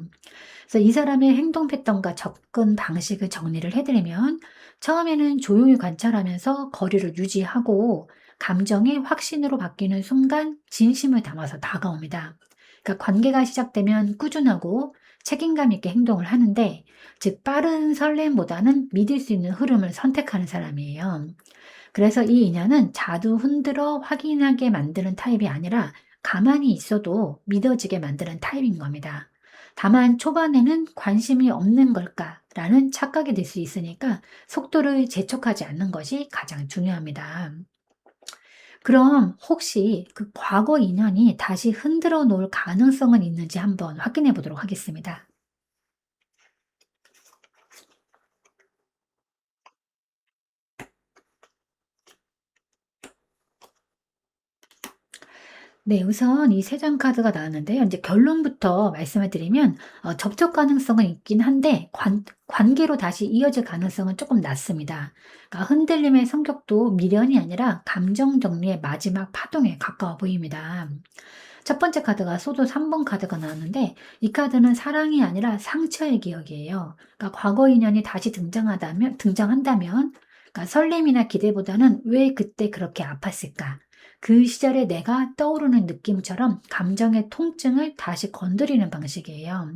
A: 그래서 이 사람의 행동 패턴과 접근 방식을 정리를 해드리면, 처음에는 조용히 관찰하면서 거리를 유지하고 감정이 확신으로 바뀌는 순간 진심을 담아서 다가옵니다. 그러니까 관계가 시작되면 꾸준하고 책임감 있게 행동을 하는데, 즉 빠른 설렘보다는 믿을 수 있는 흐름을 선택하는 사람이에요. 그래서 이 인연은 자두 흔들어 확인하게 만드는 타입이 아니라 가만히 있어도 믿어지게 만드는 타입인 겁니다. 다만 초반에는 관심이 없는 걸까라는 착각이 들 수 있으니까 속도를 재촉하지 않는 것이 가장 중요합니다. 그럼 혹시 그 과거 인연이 다시 흔들어 놓을 가능성은 있는지 한번 확인해 보도록 하겠습니다. 네, 우선 이 세 장 카드가 나왔는데요. 이제 결론부터 말씀을 드리면 접촉 가능성은 있긴 한데 관계로 다시 이어질 가능성은 조금 낮습니다. 그러니까 흔들림의 성격도 미련이 아니라 감정 정리의 마지막 파동에 가까워 보입니다. 첫 번째 카드가 소도 3번 카드가 나왔는데, 이 카드는 사랑이 아니라 상처의 기억이에요. 그러니까 과거 인연이 다시 등장한다면 그러니까 설렘이나 기대보다는 왜 그때 그렇게 아팠을까? 그 시절에 내가 떠오르는 느낌처럼 감정의 통증을 다시 건드리는 방식이에요.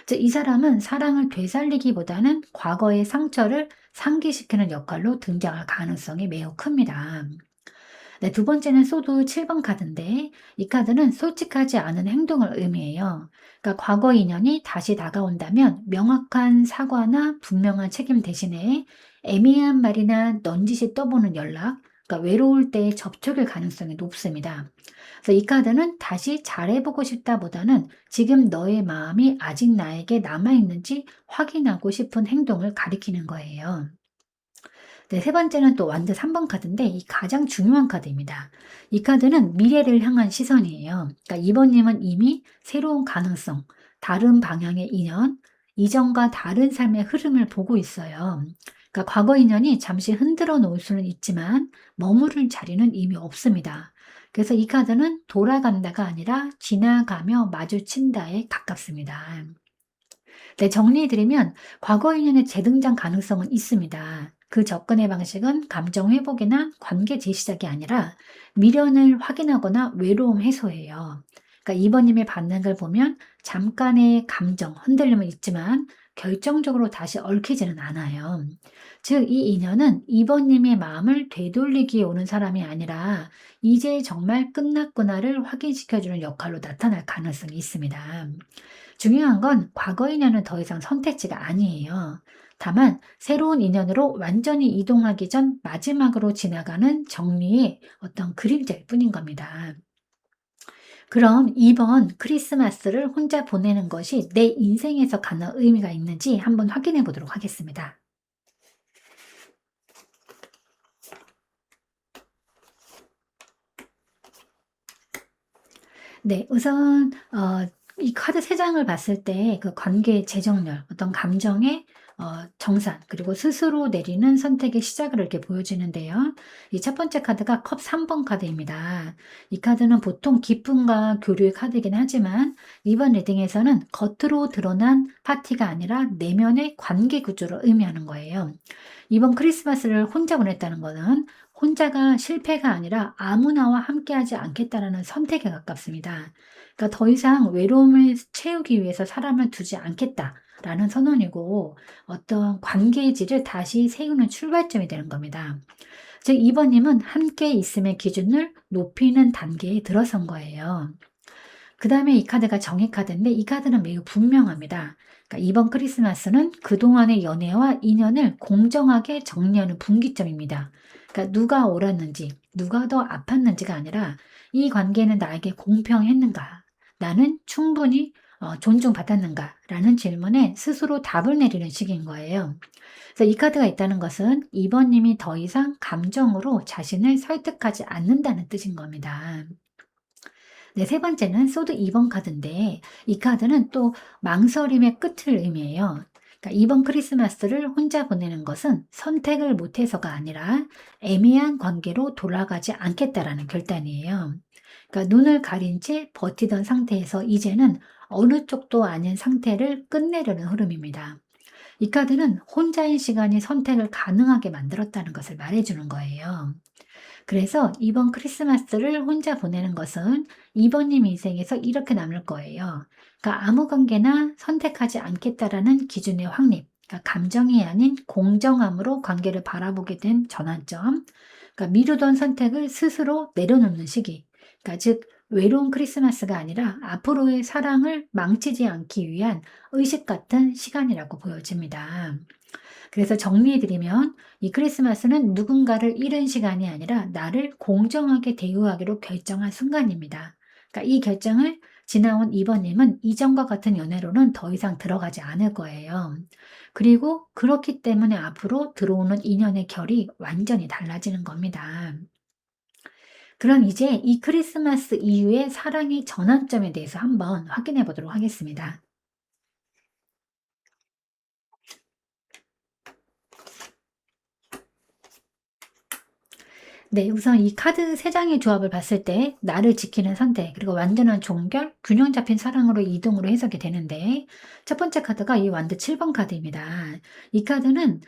A: 즉, 이 사람은 사랑을 되살리기보다는 과거의 상처를 상기시키는 역할로 등장할 가능성이 매우 큽니다. 네, 두 번째는 소드 7번 카드인데, 이 카드는 솔직하지 않은 행동을 의미해요. 그러니까 과거 인연이 다시 다가온다면 명확한 사과나 분명한 책임 대신에 애매한 말이나 넌지시 떠보는 연락, 그러니까 외로울 때의 접촉일 가능성이 높습니다. 그래서 이 카드는 다시 잘해보고 싶다보다는 지금 너의 마음이 아직 나에게 남아있는지 확인하고 싶은 행동을 가리키는 거예요. 네, 세 번째는 또 완드 3번 카드인데, 이 가장 중요한 카드입니다. 이 카드는 미래를 향한 시선이에요. 그러니까 이번님은 이미 새로운 가능성, 다른 방향의 인연, 이전과 다른 삶의 흐름을 보고 있어요. 그러니까 과거 인연이 잠시 흔들어 놓을 수는 있지만 머무를 자리는 이미 없습니다. 그래서 이 카드는 돌아간다가 아니라 지나가며 마주친다에 가깝습니다. 네, 정리해드리면 과거 인연의 재등장 가능성은 있습니다. 그 접근의 방식은 감정 회복이나 관계 재시작이 아니라 미련을 확인하거나 외로움 해소예요. 그러니까 이번님의 반응을 보면 잠깐의 감정, 흔들림은 있지만 결정적으로 다시 얽히지는 않아요. 즉, 이 인연은 이번님의 마음을 되돌리기에 오는 사람이 아니라 이제 정말 끝났구나를 확인시켜주는 역할로 나타날 가능성이 있습니다. 중요한 건 과거 인연은 더 이상 선택지가 아니에요. 다만 새로운 인연으로 완전히 이동하기 전 마지막으로 지나가는 정리의 어떤 그림자일 뿐인 겁니다. 그럼 이번 크리스마스를 혼자 보내는 것이 내 인생에서 가는 의미가 있는지 한번 확인해 보도록 하겠습니다. 네, 우선 이 카드 3 장을 봤을 때 그 관계의 재정렬, 어떤 감정의 정산, 그리고 스스로 내리는 선택의 시작을 이렇게 보여지는데요. 이 첫 번째 카드가 컵 3번 카드입니다. 이 카드는 보통 기쁨과 교류의 카드이긴 하지만 이번 리딩에서는 겉으로 드러난 파티가 아니라 내면의 관계 구조를 의미하는 거예요. 이번 크리스마스를 혼자 보냈다는 거는 혼자가 실패가 아니라 아무나와 함께하지 않겠다라는 선택에 가깝습니다. 그러니까 더 이상 외로움을 채우기 위해서 사람을 두지 않겠다라는 선언이고, 어떤 관계의 질을 다시 세우는 출발점이 되는 겁니다. 즉, 이번님은 함께 있음의 기준을 높이는 단계에 들어선 거예요. 그 다음에 이 카드가 정의 카드인데, 이 카드는 매우 분명합니다. 그러니까 이번 크리스마스는 그동안의 연애와 인연을 공정하게 정리하는 분기점입니다. 그러니까 누가 옳았는지, 누가 더 아팠는지가 아니라 이 관계는 나에게 공평했는가? 나는 충분히 존중받았는가? 라는 질문에 스스로 답을 내리는 시기인 거예요. 그래서 이 카드가 있다는 것은 이번님이 더 이상 감정으로 자신을 설득하지 않는다는 뜻인 겁니다. 네, 세 번째는 소드 2번 카드인데, 이 카드는 또 망설임의 끝을 의미해요. 그러니까 이번 크리스마스를 혼자 보내는 것은 선택을 못해서가 아니라 애매한 관계로 돌아가지 않겠다라는 결단이에요. 그러니까 눈을 가린 채 버티던 상태에서 이제는 어느 쪽도 아닌 상태를 끝내려는 흐름입니다. 이 카드는 혼자인 시간이 선택을 가능하게 만들었다는 것을 말해주는 거예요. 그래서 이번 크리스마스를 혼자 보내는 것은 이번님 인생에서 이렇게 남을 거예요. 그러니까 아무 관계나 선택하지 않겠다라는 기준의 확립, 그러니까 감정이 아닌 공정함으로 관계를 바라보게 된 전환점, 그러니까 미루던 선택을 스스로 내려놓는 시기, 그러니까 즉 외로운 크리스마스가 아니라 앞으로의 사랑을 망치지 않기 위한 의식 같은 시간이라고 보여집니다. 그래서 정리해드리면 이 크리스마스는 누군가를 잃은 시간이 아니라 나를 공정하게 대우하기로 결정한 순간입니다. 그러니까 이 결정을 지나온 이번님은 이전과 같은 연애로는 더 이상 들어가지 않을 거예요. 그리고 그렇기 때문에 앞으로 들어오는 인연의 결이 완전히 달라지는 겁니다. 그럼 이제 이 크리스마스 이후의 사랑의 전환점에 대해서 한번 확인해 보도록 하겠습니다. 네, 우선 이 카드 3 장의 조합을 봤을 때 나를 지키는 선택, 그리고 완전한 종결, 균형 잡힌 사랑으로 이동으로 해석이 되는데, 첫 번째 카드가 이 완드 7번 카드입니다. 이 카드는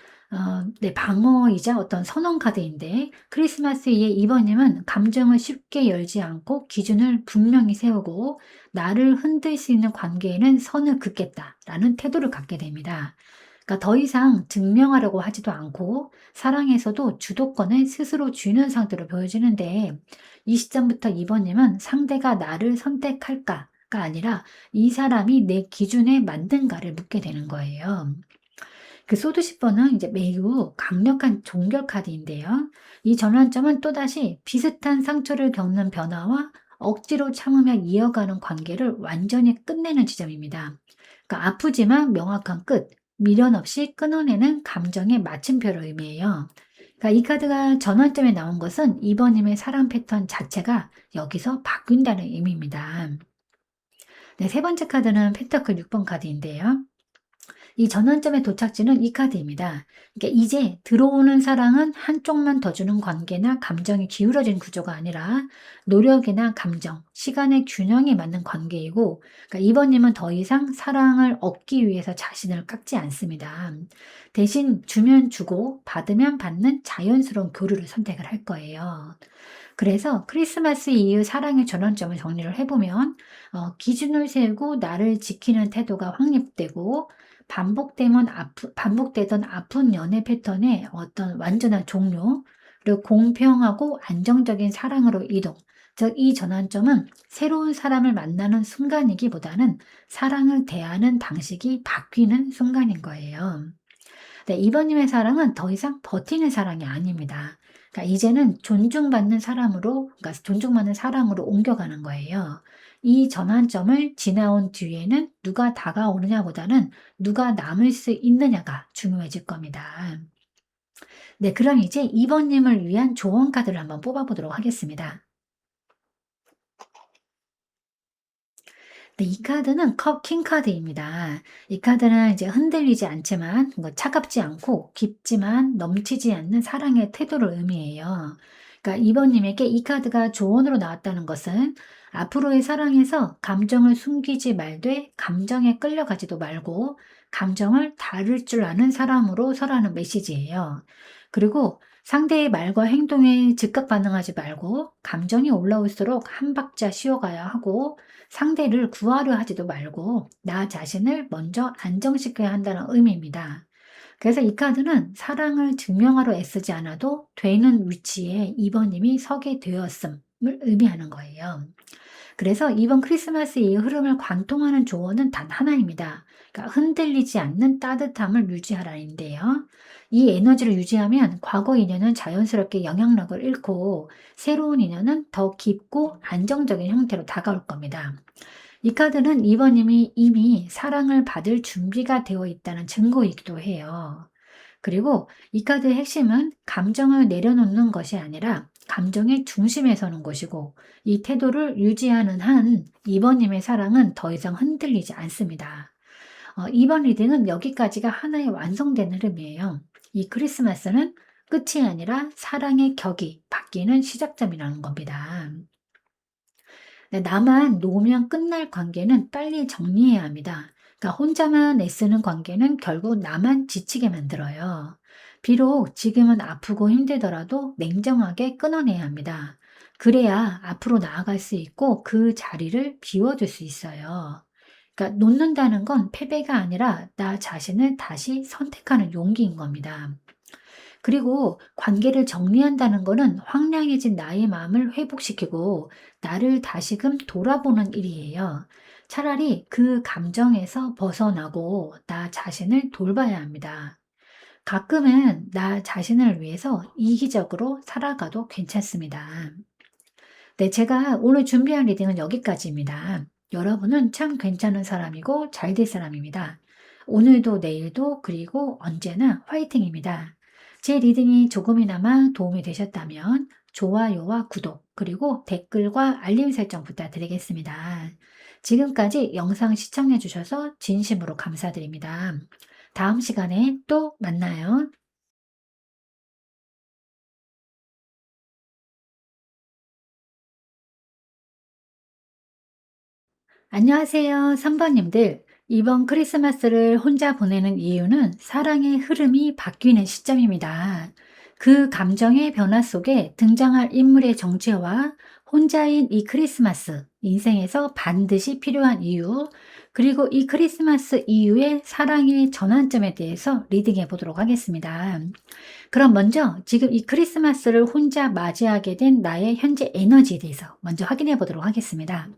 A: 네, 방어이자 어떤 선언 카드인데, 크리스마스 이에 이번님은 감정을 쉽게 열지 않고 기준을 분명히 세우고 나를 흔들 수 있는 관계에는 선을 긋겠다라는 태도를 갖게 됩니다. 그러니까 더 이상 증명하려고 하지도 않고 사랑에서도 주도권을 스스로 쥐는 상태로 보여지는데, 이 시점부터 이번님은 상대가 나를 선택할까가 아니라 이 사람이 내 기준에 맞는가를 묻게 되는 거예요. 그 소드 10번은 이제 매우 강력한 종결 카드인데요. 이 전환점은 또다시 비슷한 상처를 겪는 변화와 억지로 참으며 이어가는 관계를 완전히 끝내는 지점입니다. 그러니까 아프지만 명확한 끝, 미련 없이 끊어내는 감정의 마침표를 의미해요. 그러니까 이 카드가 전환점에 나온 것은 이번님의 사랑 패턴 자체가 여기서 바뀐다는 의미입니다. 네, 세 번째 카드는 펜터클 6번 카드인데요. 이 전환점의 도착지는 이 카드입니다. 그러니까 이제 들어오는 사랑은 한쪽만 더 주는 관계나 감정이 기울어진 구조가 아니라 노력이나 감정, 시간의 균형이 맞는 관계이고, 그러니까 이번님은 더 이상 사랑을 얻기 위해서 자신을 깎지 않습니다. 대신 주면 주고 받으면 받는 자연스러운 교류를 선택을 할 거예요. 그래서 크리스마스 이후 사랑의 전환점을 정리를 해보면, 기준을 세우고 나를 지키는 태도가 확립되고, 반복되던 아픈 연애 패턴의 어떤 완전한 종료, 그리고 공평하고 안정적인 사랑으로 이동. 즉, 이 전환점은 새로운 사람을 만나는 순간이기보다는 사랑을 대하는 방식이 바뀌는 순간인 거예요. 네, 이번님의 사랑은 더 이상 버티는 사랑이 아닙니다. 그러니까 이제는 그러니까 존중받는 사랑으로 옮겨가는 거예요. 이 전환점을 지나온 뒤에는 누가 다가오느냐보다는 누가 남을 수 있느냐가 중요해질 겁니다. 네, 그럼 이제 이번님을 위한 조언 카드를 한번 뽑아보도록 하겠습니다. 네, 이 카드는 컵 킹 카드입니다. 이 카드는 이제 흔들리지 않지만 뭐 차갑지 않고 깊지만 넘치지 않는 사랑의 태도를 의미해요. 그러니까 이번님에게 이 카드가 조언으로 나왔다는 것은 앞으로의 사랑에서 감정을 숨기지 말되 감정에 끌려가지도 말고 감정을 다룰 줄 아는 사람으로 서라는 메시지예요. 그리고 상대의 말과 행동에 즉각 반응하지 말고 감정이 올라올수록 한 박자 쉬어가야 하고 상대를 구하려 하지도 말고 나 자신을 먼저 안정시켜야 한다는 의미입니다. 그래서 이 카드는 사랑을 증명하러 애쓰지 않아도 되는 위치에 2번님이 서게 되었음을 의미하는 거예요. 그래서 이번 크리스마스 이 흐름을 관통하는 조언은 단 하나입니다. 그러니까 흔들리지 않는 따뜻함을 유지하라는데요. 이 에너지를 유지하면 과거 인연은 자연스럽게 영향력을 잃고 새로운 인연은 더 깊고 안정적인 형태로 다가올 겁니다. 이 카드는 이번님이 이미 사랑을 받을 준비가 되어 있다는 증거이기도 해요. 그리고 이 카드의 핵심은 감정을 내려놓는 것이 아니라 감정의 중심에 서는 것이고 이 태도를 유지하는 한 2번님의 사랑은 더 이상 흔들리지 않습니다. 2번 리딩은 여기까지가 하나의 완성된 흐름이에요. 이 크리스마스는 끝이 아니라 사랑의 격이 바뀌는 시작점이라는 겁니다. 네, 나만 놓으면 끝날 관계는 빨리 정리해야 합니다. 그러니까 혼자만 애쓰는 관계는 결국 나만 지치게 만들어요. 비록 지금은 아프고 힘들더라도 냉정하게 끊어내야 합니다. 그래야 앞으로 나아갈 수 있고 그 자리를 비워줄 수 있어요. 그러니까 놓는다는 건 패배가 아니라 나 자신을 다시 선택하는 용기인 겁니다. 그리고 관계를 정리한다는 거는 황량해진 나의 마음을 회복시키고 나를 다시금 돌아보는 일이에요. 차라리 그 감정에서 벗어나고 나 자신을 돌봐야 합니다. 가끔은 나 자신을 위해서 이기적으로 살아가도 괜찮습니다. 네, 제가 오늘 준비한 리딩은 여기까지입니다. 여러분은 참 괜찮은 사람이고 잘 될 사람입니다. 오늘도 내일도 그리고 언제나 화이팅입니다. 제 리딩이 조금이나마 도움이 되셨다면 좋아요와 구독 그리고 댓글과 알림 설정 부탁드리겠습니다. 지금까지 영상 시청해 주셔서 진심으로 감사드립니다. 다음 시간에 또 만나요. 안녕하세요, 3번님들. 이번 크리스마스를 혼자 보내는 이유는 사랑의 흐름이 바뀌는 시점입니다. 그 감정의 변화 속에 등장할 인물의 정체와 혼자인 이 크리스마스, 인생에서 반드시 필요한 이유, 그리고 이 크리스마스 이후의 사랑의 전환점에 대해서 리딩해 보도록 하겠습니다. 그럼 먼저 지금 이 크리스마스를 혼자 맞이하게 된 나의 현재 에너지에 대해서 먼저 확인해 보도록 하겠습니다.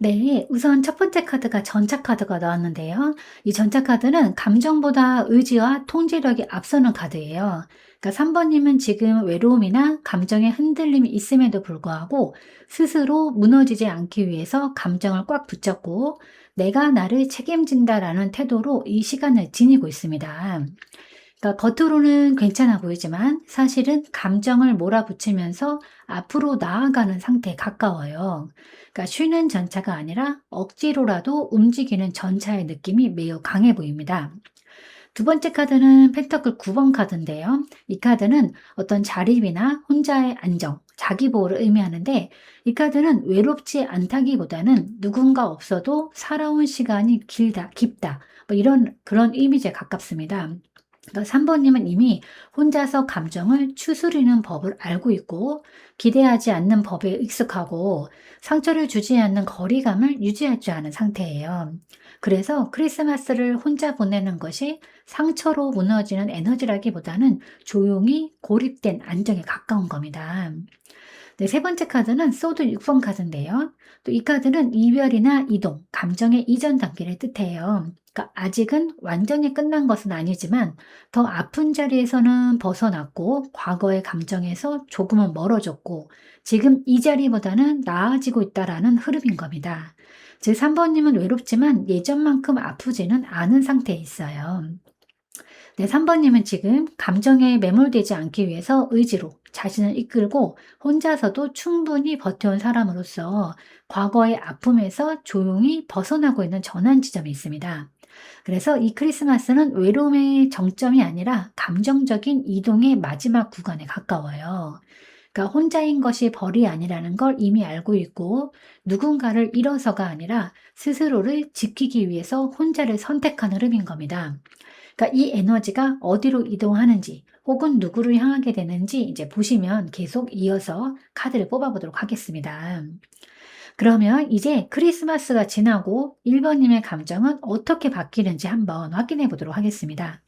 A: 네, 우선 첫 번째 카드가 전차 카드가 나왔는데요. 이 전차 카드는 감정보다 의지와 통제력이 앞서는 카드예요. 그러니까 3번님은 지금 외로움이나 감정의 흔들림이 있음에도 불구하고 스스로 무너지지 않기 위해서 감정을 꽉 붙잡고 내가 나를 책임진다라는 태도로 이 시간을 지니고 있습니다. 그러니까 겉으로는 괜찮아 보이지만 사실은 감정을 몰아붙이면서 앞으로 나아가는 상태에 가까워요. 그러니까 쉬는 전차가 아니라 억지로라도 움직이는 전차의 느낌이 매우 강해 보입니다. 두 번째 카드는 펜터클 9번 카드인데요. 이 카드는 어떤 자립이나 혼자의 안정, 자기 보호를 의미하는데 이 카드는 외롭지 않다기보다는 누군가 없어도 살아온 시간이 길다, 깊다. 뭐 이런 그런 이미지에 가깝습니다. 그러니까 3번님은 이미 혼자서 감정을 추스리는 법을 알고 있고 기대하지 않는 법에 익숙하고 상처를 주지 않는 거리감을 유지할 줄 아는 상태예요. 그래서 크리스마스를 혼자 보내는 것이 상처로 무너지는 에너지라기보다는 조용히 고립된 안정에 가까운 겁니다. 네, 세 번째 카드는 소드 6번 카드인데요. 또 이 카드는 이별이나 이동, 감정의 이전 단계를 뜻해요. 그러니까 아직은 완전히 끝난 것은 아니지만 더 아픈 자리에서는 벗어났고 과거의 감정에서 조금은 멀어졌고 지금 이 자리보다는 나아지고 있다라는 흐름인 겁니다. 즉 3번님은 외롭지만 예전만큼 아프지는 않은 상태에 있어요. 네, 3번 님은 지금 감정에 매몰되지 않기 위해서 의지로 자신을 이끌고 혼자서도 충분히 버텨온 사람으로서 과거의 아픔에서 조용히 벗어나고 있는 전환 지점이 있습니다. 그래서 이 크리스마스는 외로움의 정점이 아니라 감정적인 이동의 마지막 구간에 가까워요. 그러니까 혼자인 것이 벌이 아니라는 걸 이미 알고 있고 누군가를 잃어서가 아니라 스스로를 지키기 위해서 혼자를 선택한 흐름인 겁니다. 그러니까 이 에너지가 어디로 이동하는지 혹은 누구를 향하게 되는지 이제 보시면 계속 이어서 카드를 뽑아보도록 하겠습니다. 그러면 이제 크리스마스가 지나고 1번 님의 감정은 어떻게 바뀌는지 한번 확인해 보도록 하겠습니다.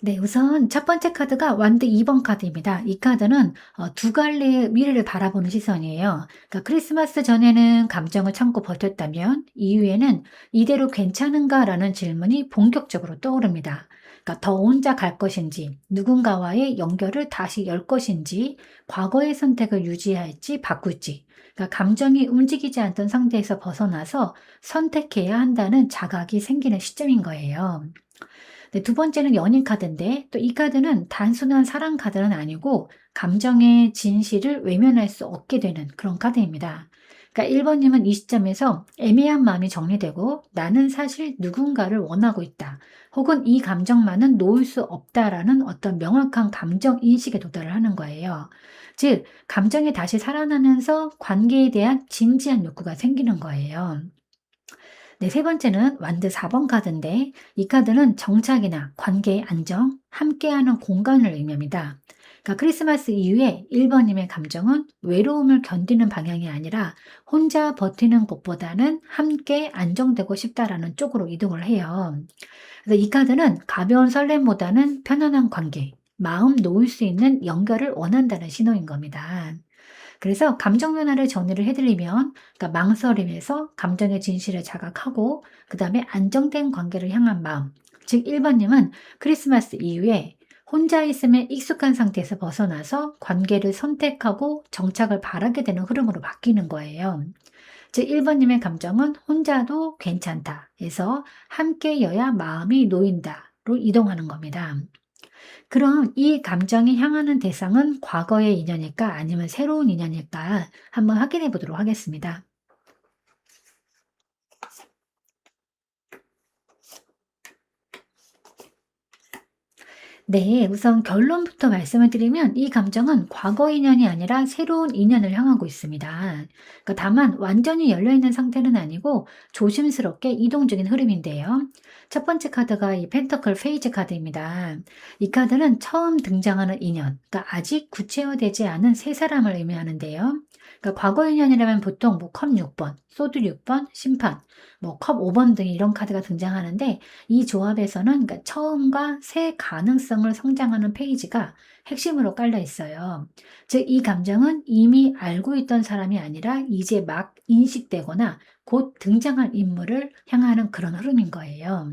A: 네, 우선 첫 번째 카드가 완드 2번 카드입니다. 이 카드는 두 갈래의 미래를 바라보는 시선이에요. 그러니까 크리스마스 전에는 감정을 참고 버텼다면 이후에는 이대로 괜찮은가라는 질문이 본격적으로 떠오릅니다. 그러니까 더 혼자 갈 것인지, 누군가와의 연결을 다시 열 것인지, 과거의 선택을 유지할지 바꿀지, 그러니까 감정이 움직이지 않던 상태에서 벗어나서 선택해야 한다는 자각이 생기는 시점인 거예요. 네, 두 번째는 연인 카드인데 또 이 카드는 단순한 사랑 카드는 아니고 감정의 진실을 외면할 수 없게 되는 그런 카드입니다. 그러니까 1번 님은 이 시점에서 애매한 마음이 정리되고 나는 사실 누군가를 원하고 있다. 혹은 이 감정만은 놓을 수 없다라는 어떤 명확한 감정 인식에 도달을 하는 거예요. 즉, 감정이 다시 살아나면서 관계에 대한 진지한 욕구가 생기는 거예요. 네, 세 번째는 완드 4번 카드인데 이 카드는 정착이나 관계의 안정, 함께하는 공간을 의미합니다. 그러니까 크리스마스 이후에 1번 님의 감정은 외로움을 견디는 방향이 아니라 혼자 버티는 것보다는 함께 안정되고 싶다라는 쪽으로 이동을 해요. 그래서 이 카드는 가벼운 설렘보다는 편안한 관계, 마음 놓을 수 있는 연결을 원한다는 신호인 겁니다. 그래서 감정 변화를 정리를 해드리면, 그러니까 망설임에서 감정의 진실을 자각하고, 그 다음에 안정된 관계를 향한 마음. 즉, 1번님은 크리스마스 이후에 혼자 있음에 익숙한 상태에서 벗어나서 관계를 선택하고 정착을 바라게 되는 흐름으로 바뀌는 거예요. 즉, 1번님의 감정은 혼자도 괜찮다. 에서 함께여야 마음이 놓인다로 이동하는 겁니다. 그럼 이 감정이 향하는 대상은 과거의 인연일까 아니면 새로운 인연일까 한번 확인해 보도록 하겠습니다. 네, 우선 결론부터 말씀을 드리면 이 감정은 과거 인연이 아니라 새로운 인연을 향하고 있습니다. 그러니까 다만 완전히 열려있는 상태는 아니고 조심스럽게 이동 중인 흐름인데요. 첫 번째 카드가 이 펜터클 페이지 카드입니다. 이 카드는 처음 등장하는 인연, 그러니까 아직 구체화되지 않은 새 사람을 의미하는데요. 그러니까 과거 인연이라면 보통 뭐 컵 6번, 소드 6번, 심판, 뭐 컵 5번 등 이런 카드가 등장하는데 이 조합에서는 그러니까 처음과 새 가능성을 성장하는 페이지가 핵심으로 깔려 있어요. 즉, 이 감정은 이미 알고 있던 사람이 아니라 이제 막 인식되거나 곧 등장할 인물을 향하는 그런 흐름인 거예요.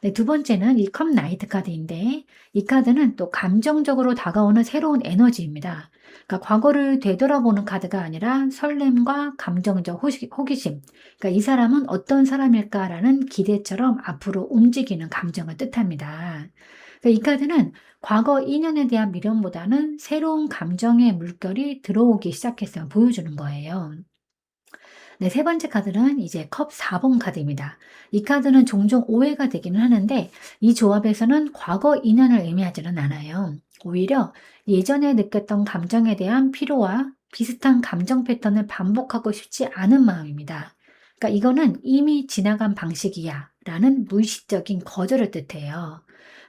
A: 네, 두 번째는 이 컵 나이트 카드인데 이 카드는 또 감정적으로 다가오는 새로운 에너지입니다. 그러니까 과거를 되돌아보는 카드가 아니라 설렘과 감정적 호기심. 그러니까 이 사람은 어떤 사람일까라는 기대처럼 앞으로 움직이는 감정을 뜻합니다. 그러니까 이 카드는 과거 인연에 대한 미련보다는 새로운 감정의 물결이 들어오기 시작했음을 보여주는 거예요. 네, 세 번째 카드는 이제 컵 4번 카드입니다. 이 카드는 종종 오해가 되기는 하는데 이 조합에서는 과거 인연을 의미하지는 않아요. 오히려 예전에 느꼈던 감정에 대한 피로와 비슷한 감정 패턴을 반복하고 싶지 않은 마음입니다. 그러니까 이거는 이미 지나간 방식이야 라는 무의식적인 거절을 뜻해요.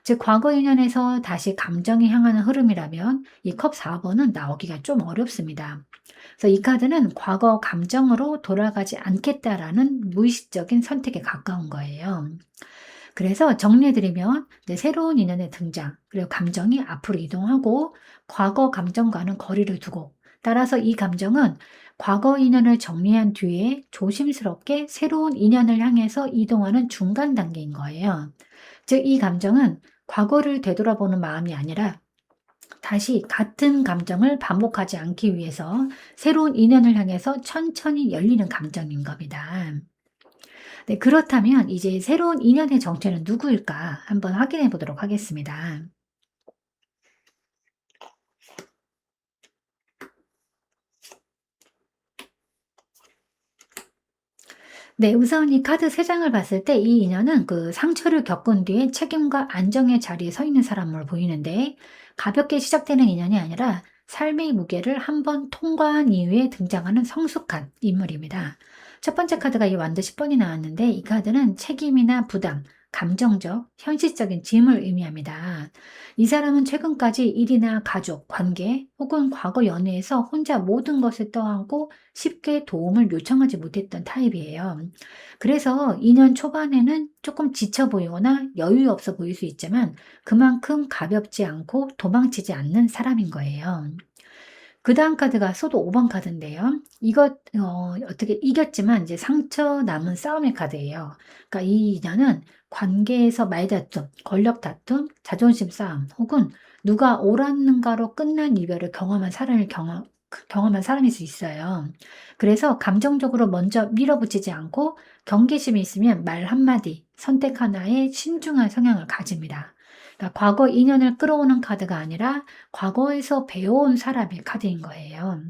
A: 즉, 과거 인연에서 다시 감정이 향하는 흐름이라면 이 컵 4번은 나오기가 좀 어렵습니다. 그래서 이 카드는 과거 감정으로 돌아가지 않겠다라는 무의식적인 선택에 가까운 거예요. 그래서 정리해드리면 이제 새로운 인연의 등장, 그리고 감정이 앞으로 이동하고 과거 감정과는 거리를 두고 따라서 이 감정은 과거 인연을 정리한 뒤에 조심스럽게 새로운 인연을 향해서 이동하는 중간 단계인 거예요. 즉, 이 감정은 과거를 되돌아보는 마음이 아니라 다시 같은 감정을 반복하지 않기 위해서 새로운 인연을 향해서 천천히 열리는 감정인 겁니다. 네, 그렇다면 이제 새로운 인연의 정체는 누구일까 한번 확인해 보도록 하겠습니다. 네, 우선 이 카드 3 장을 봤을 때 이 인연은 그 상처를 겪은 뒤에 책임과 안정의 자리에 서 있는 사람으로 보이는데, 가볍게 시작되는 인연이 아니라 삶의 무게를 한번 통과한 이후에 등장하는 성숙한 인물입니다. 첫 번째 카드가 이 완드 10 번이 나왔는데, 이 카드는 책임이나 부담, 감정적, 현실적인 짐을 의미합니다. 이 사람은 최근까지 일이나 가족, 관계 혹은 과거 연애에서 혼자 모든 것을 떠안고 쉽게 도움을 요청하지 못했던 타입이에요. 그래서 2년 초반에는 조금 지쳐 보이거나 여유 없어 보일 수 있지만, 그만큼 가볍지 않고 도망치지 않는 사람인 거예요. 그다음 카드가 소도 5번 카드인데요. 이것 어떻게 이겼지만 이제 상처 남은 싸움의 카드예요. 그러니까 이 인연은 관계에서 말다툼, 권력 다툼, 자존심 싸움 혹은 누가 옳았는가로 끝난 이별을 경험한 사람일 수 있어요. 그래서 감정적으로 먼저 밀어붙이지 않고 경계심이 있으면 말 한마디, 선택 하나에 신중한 성향을 가집니다. 그러니까 과거 인연을 끌어오는 카드가 아니라 과거에서 배워온 사람의 카드인 거예요.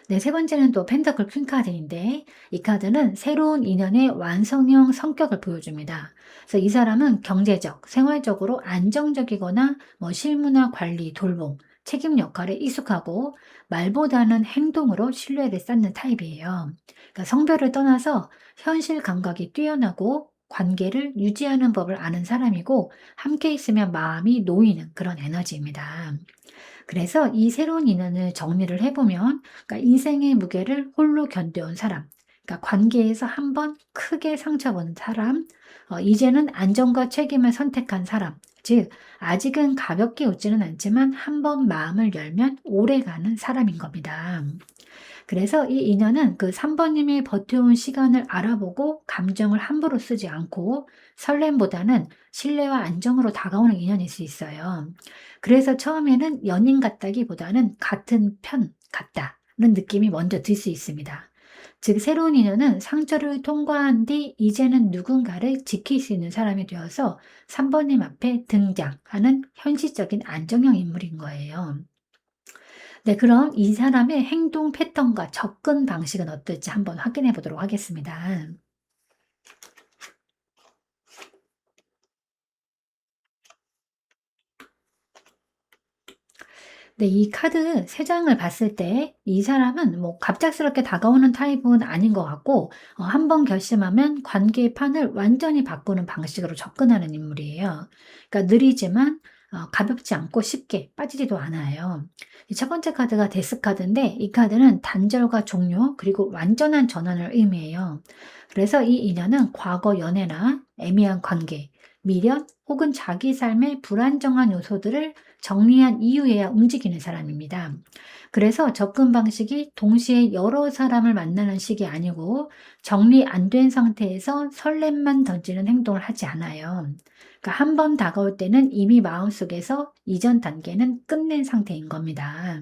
A: 네, 세 번째는 또 펜터클 퀸 카드인데, 이 카드는 새로운 인연의 완성형 성격을 보여줍니다. 그래서 이 사람은 경제적, 생활적으로 안정적이거나 뭐 실무나 관리, 돌봄, 책임 역할에 익숙하고, 말보다는 행동으로 신뢰를 쌓는 타입이에요. 그러니까 성별을 떠나서 현실 감각이 뛰어나고 관계를 유지하는 법을 아는 사람이고, 함께 있으면 마음이 놓이는 그런 에너지입니다. 그래서 이 새로운 인연을 정리를 해보면, 그러니까 인생의 무게를 홀로 견뎌온 사람, 그러니까 관계에서 한번 크게 상처본 사람, 이제는 안정과 책임을 선택한 사람, 즉 아직은 가볍게 웃지는 않지만 한번 마음을 열면 오래가는 사람인 겁니다. 그래서 이 인연은 그 3 번님이 버텨온 시간을 알아보고 감정을 함부로 쓰지 않고, 설렘보다는 신뢰와 안정으로 다가오는 인연일 수 있어요. 그래서 처음에는 연인 같다기보다는 같은 편 같다는 느낌이 먼저 들 수 있습니다. 즉 새로운 인연은 상처를 통과한 뒤 이제는 누군가를 지킬 수 있는 사람이 되어서 3 번님 앞에 등장하는 현실적인 안정형 인물인 거예요. 네, 그럼 이 사람의 행동 패턴과 접근 방식은 어떨지 한번 확인해 보도록 하겠습니다. 네, 이 카드 3 장을 봤을 때 이 사람은 뭐 갑작스럽게 다가오는 타입은 아닌 것 같고, 한 번 결심하면 관계의 판을 완전히 바꾸는 방식으로 접근하는 인물이에요. 그러니까 느리지만 가볍지 않고 쉽게 빠지지도 않아요. 이 첫 번째 카드가 데스 카드인데, 이 카드는 단절과 종료 그리고 완전한 전환을 의미해요. 그래서 이 인연은 과거 연애나 애매한 관계, 미련 혹은 자기 삶의 불안정한 요소들을 정리한 이유에야 움직이는 사람입니다. 그래서 접근 방식이 동시에 여러 사람을 만나는 식이 아니고, 정리 안 된 상태에서 설렘만 던지는 행동을 하지 않아요. 그러니까 한 번 다가올 때는 이미 마음속에서 이전 단계는 끝낸 상태인 겁니다.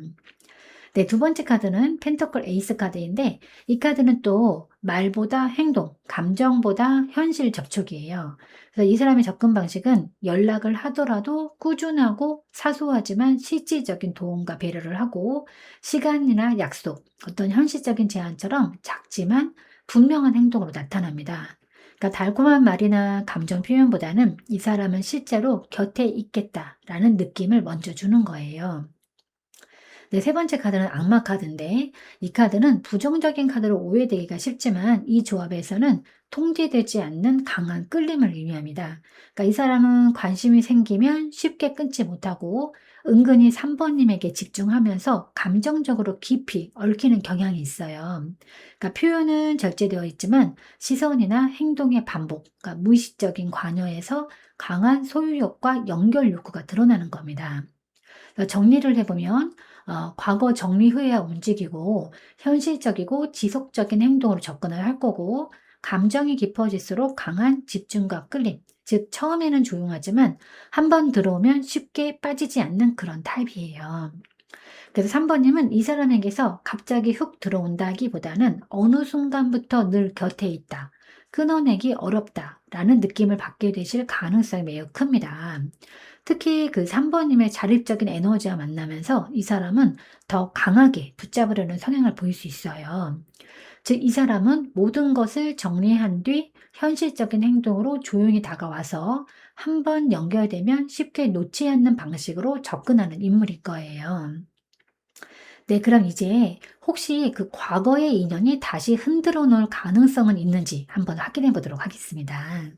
A: 네, 두 번째 카드는 펜터클 에이스 카드인데, 이 카드는 또 말보다 행동, 감정보다 현실 접촉이에요. 그래서 이 사람의 접근 방식은 연락을 하더라도 꾸준하고 사소하지만 실질적인 도움과 배려를 하고, 시간이나 약속, 어떤 현실적인 제안처럼 작지만 분명한 행동으로 나타납니다. 그러니까 달콤한 말이나 감정 표현보다는 이 사람은 실제로 곁에 있겠다라는 느낌을 먼저 주는 거예요. 네, 세 번째 카드는 악마 카드인데, 이 카드는 부정적인 카드로 오해되기가 쉽지만 이 조합에서는 통제되지 않는 강한 끌림을 의미합니다. 그러니까 이 사람은 관심이 생기면 쉽게 끊지 못하고 은근히 3번님에게 집중하면서 감정적으로 깊이 얽히는 경향이 있어요. 그러니까 표현은 절제되어 있지만 시선이나 행동의 반복, 그러니까 무의식적인 관여에서 강한 소유욕과 연결 욕구가 드러나는 겁니다. 정리를 해보면, 과거 정리 후에야 움직이고 현실적이고 지속적인 행동으로 접근을 할 거고, 감정이 깊어질수록 강한 집중과 끌림, 즉 처음에는 조용하지만 한 번 들어오면 쉽게 빠지지 않는 그런 타입이에요. 그래서 3 번님은 이 사람에게서 갑자기 훅 들어온다기보다는 어느 순간부터 늘 곁에 있다, 끊어내기 어렵다라는 느낌을 받게 되실 가능성이 매우 큽니다. 특히 그 3 번님의 자립적인 에너지와 만나면서 이 사람은 더 강하게 붙잡으려는 성향을 보일 수 있어요. 즉 이 사람은 모든 것을 정리한 뒤 현실적인 행동으로 조용히 다가와서 한 번 연결되면 쉽게 놓지 않는 방식으로 접근하는 인물일 거예요. 네, 그럼 이제 혹시 그 과거의 인연이 다시 흔들어 놓을 가능성은 있는지 한번 확인해 보도록 하겠습니다.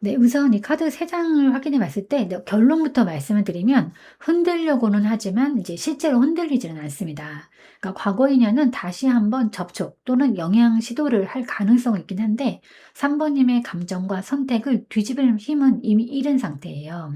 A: 네, 우선 이 카드 3 장을 확인해 봤을 때 네, 결론부터 말씀을 드리면 흔들려고는 하지만 이제 실제로 흔들리지는 않습니다. 그러니까 과거 인연은 다시 한번 접촉 또는 영향 시도를 할 가능성은 있긴 한데 3 번님의 감정과 선택을 뒤집을 힘은 이미 잃은 상태예요.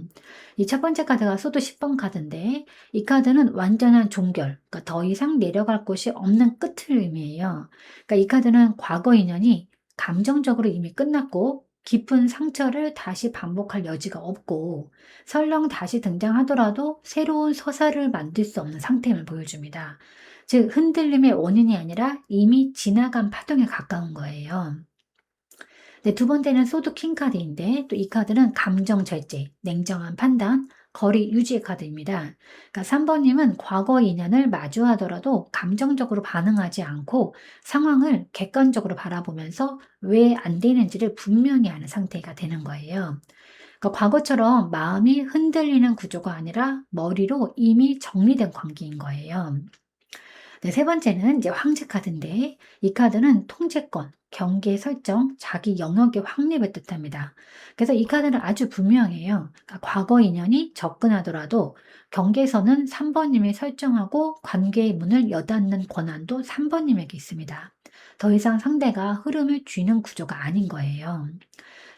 A: 이 첫 번째 카드가 소드 10번 카드인데 이 카드는 완전한 종결, 그러니까 더 이상 내려갈 곳이 없는 끝을 의미해요. 그러니까 이 카드는 과거 인연이 감정적으로 이미 끝났고 깊은 상처를 다시 반복할 여지가 없고 설령 다시 등장하더라도 새로운 서사를 만들 수 없는 상태임을 보여줍니다. 즉 흔들림의 원인이 아니라 이미 지나간 파동에 가까운 거예요. 네, 두 번째는 소드 킹 카드인데 또 이 카드는 감정 절제, 냉정한 판단, 거리 유지의 카드입니다. 그러니까 3번님은 과거 인연을 마주하더라도 감정적으로 반응하지 않고 상황을 객관적으로 바라보면서 왜 안 되는지를 분명히 아는 상태가 되는 거예요. 그러니까 과거처럼 마음이 흔들리는 구조가 아니라 머리로 이미 정리된 관계인 거예요. 네, 세 번째는 이제 황제 카드인데 이 카드는 통제권, 경계 설정, 자기 영역의 확립을 뜻합니다. 그래서 이 카드는 아주 분명해요. 그러니까 과거 인연이 접근하더라도 경계선은 3번님이 설정하고 관계의 문을 여닫는 권한도 3번님에게 있습니다. 더 이상 상대가 흐름을 쥐는 구조가 아닌 거예요.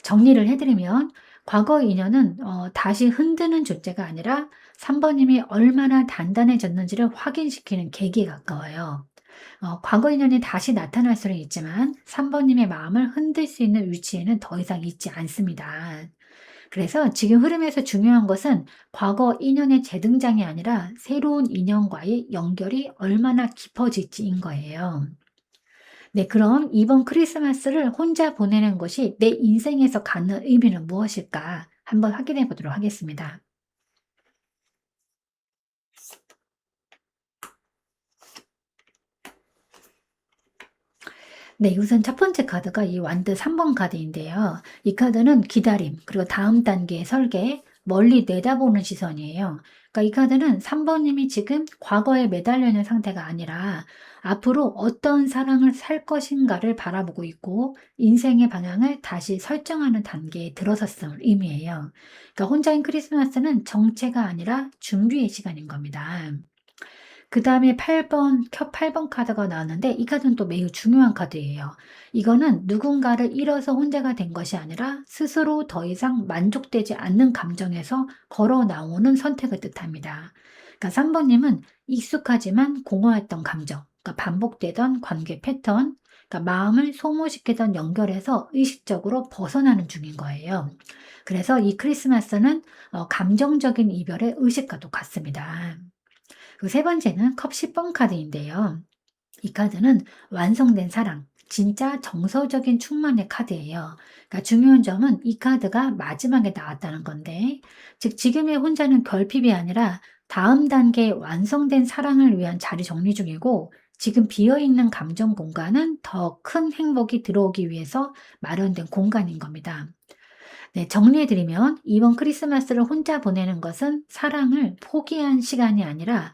A: 정리를 해드리면 과거 인연은 다시 흔드는 존재가 아니라 3 번님이 얼마나 단단해졌는지를 확인시키는 계기에 가까워요. 과거 인연이 다시 나타날 수는 있지만 3 번님의 마음을 흔들 수 있는 위치에는 더 이상 있지 않습니다. 그래서 지금 흐름에서 중요한 것은 과거 인연의 재등장이 아니라 새로운 인연과의 연결이 얼마나 깊어질지인 거예요. 네, 그럼 이번 크리스마스를 혼자 보내는 것이 내 인생에서 갖는 의미는 무엇일까? 한번 확인해 보도록 하겠습니다. 네, 우선 첫 번째 카드가 이 완드 3번 카드인데요. 이 카드는 기다림, 그리고 다음 단계의 설계, 멀리 내다보는 시선이에요. 그러니까 이 카드는 3 번님이 지금 과거에 매달려 있는 상태가 아니라 앞으로 어떤 사랑을 살 것인가를 바라보고 있고 인생의 방향을 다시 설정하는 단계에 들어섰음을 의미해요. 그러니까 혼자인 크리스마스는 정체가 아니라 준비의 시간인 겁니다. 그다음에 8번 카드가 나왔는데 이 카드는 또 매우 중요한 카드예요. 이거는 누군가를 잃어서 혼자가 된 것이 아니라 스스로 더 이상 만족되지 않는 감정에서 걸어 나오는 선택을 뜻합니다. 그러니까 3 번님은 익숙하지만 공허했던 감정, 그러니까 반복되던 관계 패턴, 그러니까 마음을 소모시키던 연결에서 의식적으로 벗어나는 중인 거예요. 그래서 이 크리스마스는 감정적인 이별의 의식과도 같습니다. 그 세 번째는 컵 10번 카드인데요. 이 카드는 완성된 사랑, 진짜 정서적인 충만의 카드예요. 그러니까 중요한 점은 이 카드가 마지막에 나왔다는 건데, 즉 지금의 혼자는 결핍이 아니라 다음 단계의 완성된 사랑을 위한 자리 정리 중이고, 지금 비어있는 감정 공간은 더 큰 행복이 들어오기 위해서 마련된 공간인 겁니다. 네, 정리해드리면 이번 크리스마스를 혼자 보내는 것은 사랑을 포기한 시간이 아니라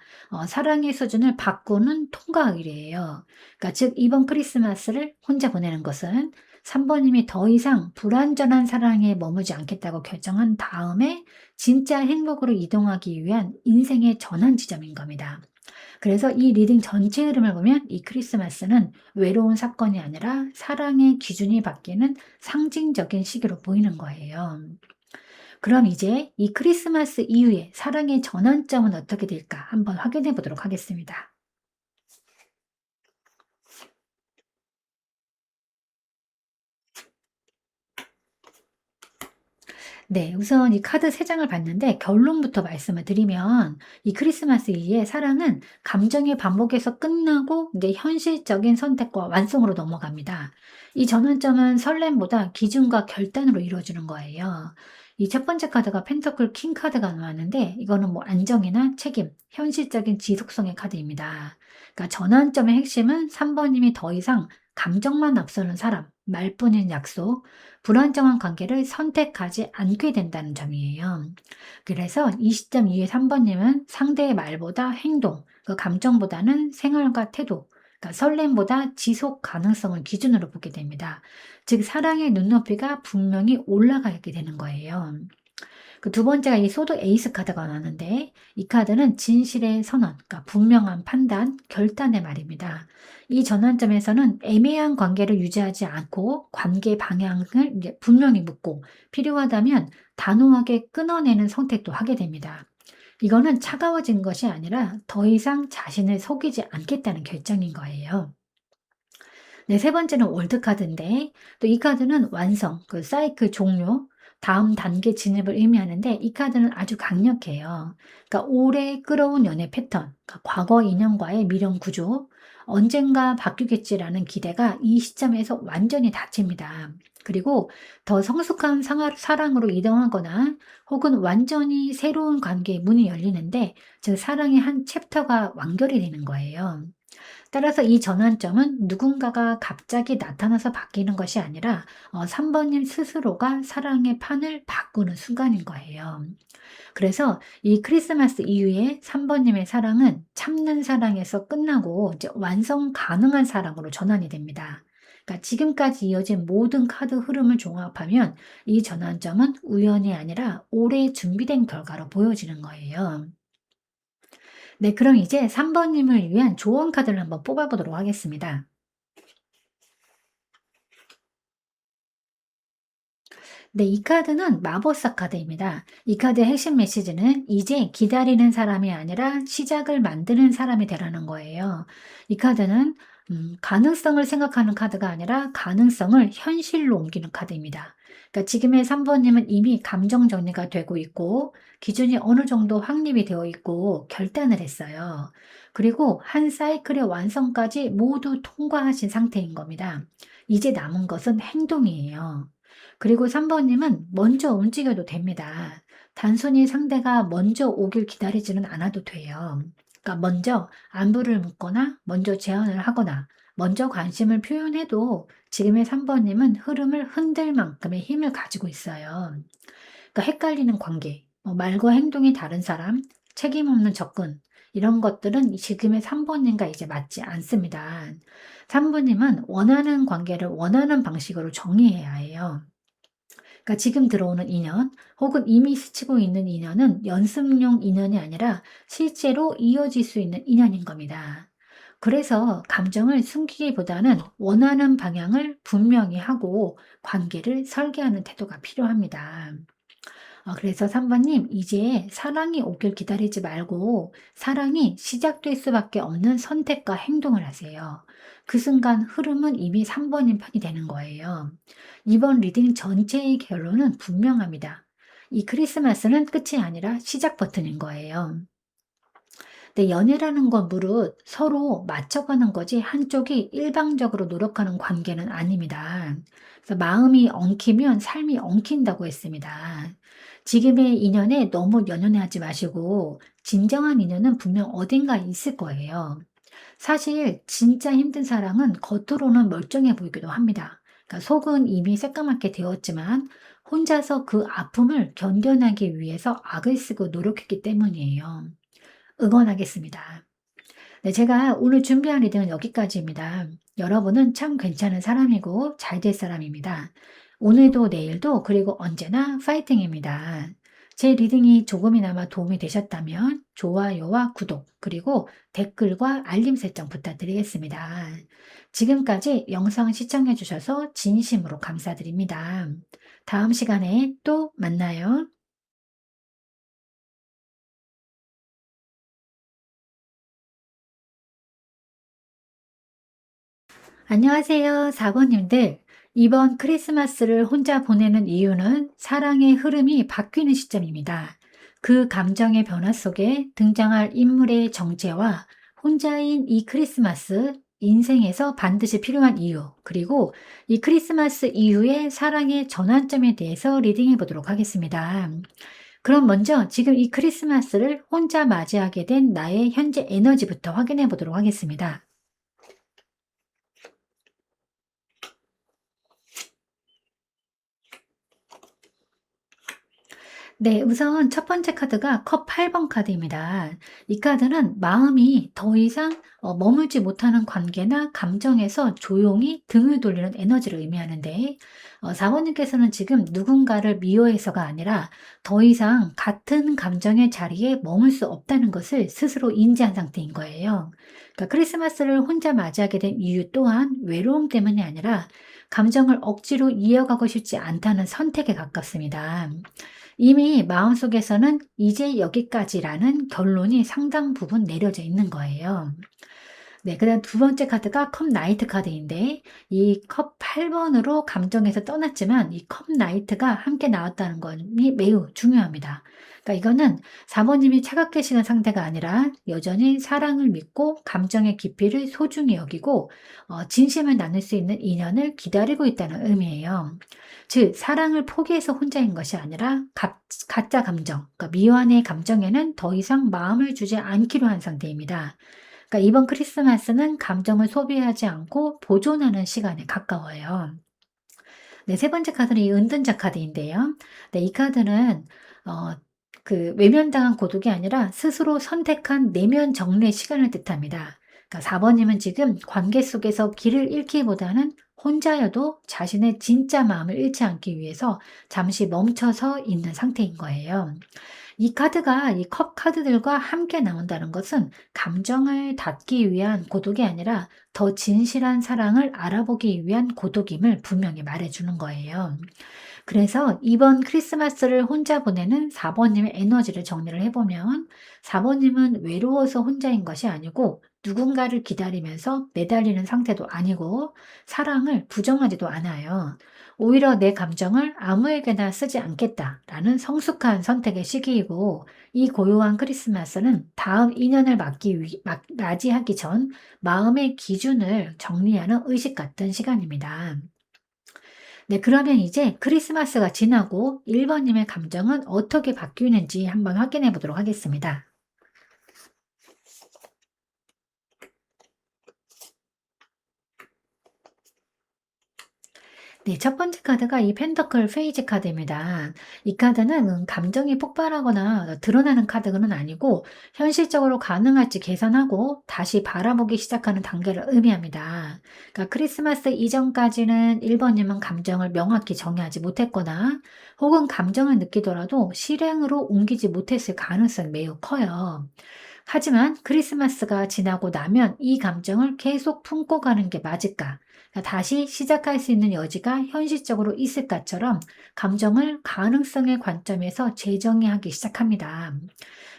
A: 사랑의 수준을 바꾸는 통과일이에요. 그러니까 즉 이번 크리스마스를 혼자 보내는 것은 3번님이 더 이상 불완전한 사랑에 머무지 않겠다고 결정한 다음에 진짜 행복으로 이동하기 위한 인생의 전환 지점인 겁니다. 그래서 이 리딩 전체 흐름을 보면 이 크리스마스는 외로운 사건이 아니라 사랑의 기준이 바뀌는 상징적인 시기로 보이는 거예요. 그럼 이제 이 크리스마스 이후에 사랑의 전환점은 어떻게 될까 한번 확인해 보도록 하겠습니다. 네, 우선 이 카드 3장을 봤는데 결론부터 말씀을 드리면 이 크리스마스 이후에 사랑은 감정의 반복에서 끝나고 이제 현실적인 선택과 완성으로 넘어갑니다. 이 전환점은 설렘보다 기준과 결단으로 이루어지는 거예요. 이 첫 번째 카드가 펜터클 킹 카드가 나왔는데 이거는 뭐 안정이나 책임, 현실적인 지속성의 카드입니다. 그러니까 전환점의 핵심은 3번님이 더 이상 감정만 앞서는 사람, 말뿐인 약속, 불안정한 관계를 선택하지 않게 된다는 점이에요. 그래서 이 시점 이후에 3번님은 상대의 말보다 행동, 그 감정보다는 생활과 태도, 그러니까 설렘보다 지속 가능성을 기준으로 보게 됩니다. 즉, 사랑의 눈높이가 분명히 올라가게 되는 거예요. 그 두 번째가 이 소드 에이스 카드가 나왔는데 이 카드는 진실의 선언, 그러니까 분명한 판단, 결단의 말입니다. 이 전환점에서는 애매한 관계를 유지하지 않고 관계 방향을 이제 분명히 묻고 필요하다면 단호하게 끊어내는 선택도 하게 됩니다. 이거는 차가워진 것이 아니라 더 이상 자신을 속이지 않겠다는 결정인 거예요. 네, 세 번째는 월드 카드인데 또 이 카드는 완성, 그 사이클 종료, 다음 단계 진입을 의미하는데 이 카드는 아주 강력해요. 그러니까 오래 끌어온 연애 패턴, 그러니까 과거 인연과의 미련 구조, 언젠가 바뀌겠지라는 기대가 이 시점에서 완전히 닫힙니다. 그리고 더 성숙한 사랑으로 이동하거나 혹은 완전히 새로운 관계의 문이 열리는데 즉 사랑의 한 챕터가 완결이 되는 거예요. 따라서 이 전환점은 누군가가 갑자기 나타나서 바뀌는 것이 아니라 3번님 스스로가 사랑의 판을 바꾸는 순간인 거예요. 그래서 이 크리스마스 이후에 3번님의 사랑은 참는 사랑에서 끝나고 이제 완성 가능한 사랑으로 전환이 됩니다. 그러니까 지금까지 이어진 모든 카드 흐름을 종합하면 이 전환점은 우연이 아니라 오래 준비된 결과로 보여지는 거예요. 네, 그럼 이제 3번님을 위한 조언 카드를 한번 뽑아보도록 하겠습니다. 네, 이 카드는 마법사 카드입니다. 이 카드의 핵심 메시지는 이제 기다리는 사람이 아니라 시작을 만드는 사람이 되라는 거예요. 이 카드는 가능성을 생각하는 카드가 아니라 가능성을 현실로 옮기는 카드입니다. 그러니까 지금의 3번님은 이미 감정 정리가 되고 있고 기준이 어느 정도 확립이 되어 있고 결단을 했어요. 그리고 한 사이클의 완성까지 모두 통과하신 상태인 겁니다. 이제 남은 것은 행동이에요. 그리고 3번님은 먼저 움직여도 됩니다. 단순히 상대가 먼저 오길 기다리지는 않아도 돼요. 그러니까 먼저 안부를 묻거나 먼저 제안을 하거나 먼저 관심을 표현해도 지금의 3번님은 흐름을 흔들 만큼의 힘을 가지고 있어요. 그러니까 헷갈리는 관계, 말과 행동이 다른 사람, 책임 없는 접근, 이런 것들은 지금의 3번님과 이제 맞지 않습니다. 3번님은 원하는 관계를 원하는 방식으로 정의해야 해요. 그러니까 지금 들어오는 인연 혹은 이미 스치고 있는 인연은 연습용 인연이 아니라 실제로 이어질 수 있는 인연인 겁니다. 그래서 감정을 숨기기보다는 원하는 방향을 분명히 하고 관계를 설계하는 태도가 필요합니다. 그래서 3번님, 이제 사랑이 오길 기다리지 말고 사랑이 시작될 수밖에 없는 선택과 행동을 하세요. 그 순간 흐름은 이미 3번님 편이 되는 거예요. 이번 리딩 전체의 결론은 분명합니다. 이 크리스마스는 끝이 아니라 시작 버튼인 거예요. 근데 연애라는 건 무릇 서로 맞춰가는 거지 한쪽이 일방적으로 노력하는 관계는 아닙니다. 그래서 마음이 엉키면 삶이 엉킨다고 했습니다. 지금의 인연에 너무 연연하지 마시고 진정한 인연은 분명 어딘가 있을 거예요. 사실 진짜 힘든 사랑은 겉으로는 멀쩡해 보이기도 합니다. 그러니까 속은 이미 새까맣게 되었지만 혼자서 그 아픔을 견뎌내기 위해서 악을 쓰고 노력했기 때문이에요. 응원하겠습니다. 네, 제가 오늘 준비한 리딩은 여기까지입니다. 여러분은 참 괜찮은 사람이고 잘 될 사람입니다. 오늘도 내일도 그리고 언제나 파이팅입니다. 제 리딩이 조금이나마 도움이 되셨다면 좋아요와 구독 그리고 댓글과 알림 설정 부탁드리겠습니다. 지금까지 영상 시청해 주셔서 진심으로 감사드립니다. 다음 시간에 또 만나요. 안녕하세요, 4번님들. 이번 크리스마스를 혼자 보내는 이유는 사랑의 흐름이 바뀌는 시점입니다. 그 감정의 변화 속에 등장할 인물의 정체와 혼자인 이 크리스마스, 인생에서 반드시 필요한 이유, 그리고 이 크리스마스 이후의 사랑의 전환점에 대해서 리딩해 보도록 하겠습니다. 그럼 먼저 지금 이 크리스마스를 혼자 맞이하게 된 나의 현재 에너지부터 확인해 보도록 하겠습니다. 네, 우선 첫 번째 카드가 컵 8번 카드입니다. 이 카드는 마음이 더 이상 머물지 못하는 관계나 감정에서 조용히 등을 돌리는 에너지를 의미하는데, 4번님께서는 지금 누군가를 미워해서가 아니라 더 이상 같은 감정의 자리에 머물 수 없다는 것을 스스로 인지한 상태인 거예요. 그러니까 크리스마스를 혼자 맞이하게 된 이유 또한 외로움 때문이 아니라 감정을 억지로 이어가고 싶지 않다는 선택에 가깝습니다. 이미 마음속에서는 이제 여기까지라는 결론이 상당 부분 내려져 있는 거예요. 네, 그다음 두 번째 카드가 컵 나이트 카드인데 이 컵 8번으로 감정에서 떠났지만 이 컵 나이트가 함께 나왔다는 점이 매우 중요합니다. 그러니까 이거는 4번님이 차갑게 식은 상태가 아니라 여전히 사랑을 믿고 감정의 깊이를 소중히 여기고 진심을 나눌 수 있는 인연을 기다리고 있다는 의미예요. 즉 사랑을 포기해서 혼자인 것이 아니라 가짜 감정, 그러니까 미완의 감정에는 더 이상 마음을 주지 않기로 한 상태입니다. 그러니까 이번 크리스마스는 감정을 소비하지 않고 보존하는 시간에 가까워요. 네, 세 번째 카드는 이 은둔자 카드인데요. 네, 이 카드는 어, 그 외면당한 고독이 아니라 스스로 선택한 내면 정리의 시간을 뜻합니다. 그러니까 4번님은 지금 관계 속에서 길을 잃기보다는 혼자여도 자신의 진짜 마음을 잃지 않기 위해서 잠시 멈춰서 있는 상태인 거예요. 이 카드가 이 컵 카드들과 함께 나온다는 것은 감정을 닫기 위한 고독이 아니라 더 진실한 사랑을 알아보기 위한 고독임을 분명히 말해주는 거예요. 그래서 이번 크리스마스를 혼자 보내는 4번님의 에너지를 정리를 해보면 4번님은 외로워서 혼자인 것이 아니고 누군가를 기다리면서 매달리는 상태도 아니고 사랑을 부정하지도 않아요. 오히려 내 감정을 아무에게나 쓰지 않겠다라는 성숙한 선택의 시기이고 이 고요한 크리스마스는 다음 인연을 맞이하기 전 마음의 기준을 정리하는 의식 같은 시간입니다. 네, 그러면 이제 크리스마스가 지나고 1번님의 감정은 어떻게 바뀌는지 한번 확인해 보도록 하겠습니다. 네, 첫 번째 카드가 이 펜더클 페이지 카드입니다. 이 카드는 감정이 폭발하거나 드러나는 카드는 아니고 현실적으로 가능할지 계산하고 다시 바라보기 시작하는 단계를 의미합니다. 그러니까 크리스마스 이전까지는 1번님은 감정을 명확히 정의하지 못했거나 혹은 감정을 느끼더라도 실행으로 옮기지 못했을 가능성이 매우 커요. 하지만 크리스마스가 지나고 나면 이 감정을 계속 품고 가는 게 맞을까? 그러니까 다시 시작할 수 있는 여지가 현실적으로 있을까처럼 감정을 가능성의 관점에서 재정의하기 시작합니다.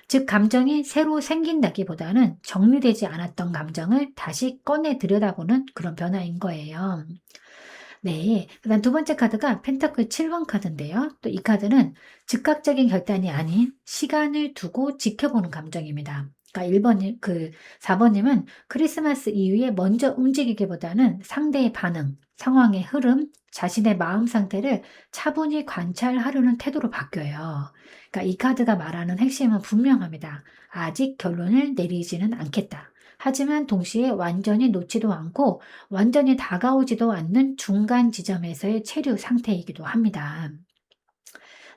A: 즉, 감정이 새로 생긴다기보다는 정리되지 않았던 감정을 다시 꺼내 들여다보는 그런 변화인 거예요. 네. 그다음 두 번째 카드가 펜타클 7번 카드인데요. 또 이 카드는 즉각적인 결단이 아닌 시간을 두고 지켜보는 감정입니다. 그러니까 1번님, 4번님은 크리스마스 이후에 먼저 움직이기보다는 상대의 반응, 상황의 흐름, 자신의 마음 상태를 차분히 관찰하려는 태도로 바뀌어요. 그러니까 이 카드가 말하는 핵심은 분명합니다. 아직 결론을 내리지는 않겠다. 하지만 동시에 완전히 놓지도 않고 완전히 다가오지도 않는 중간 지점에서의 체류 상태이기도 합니다.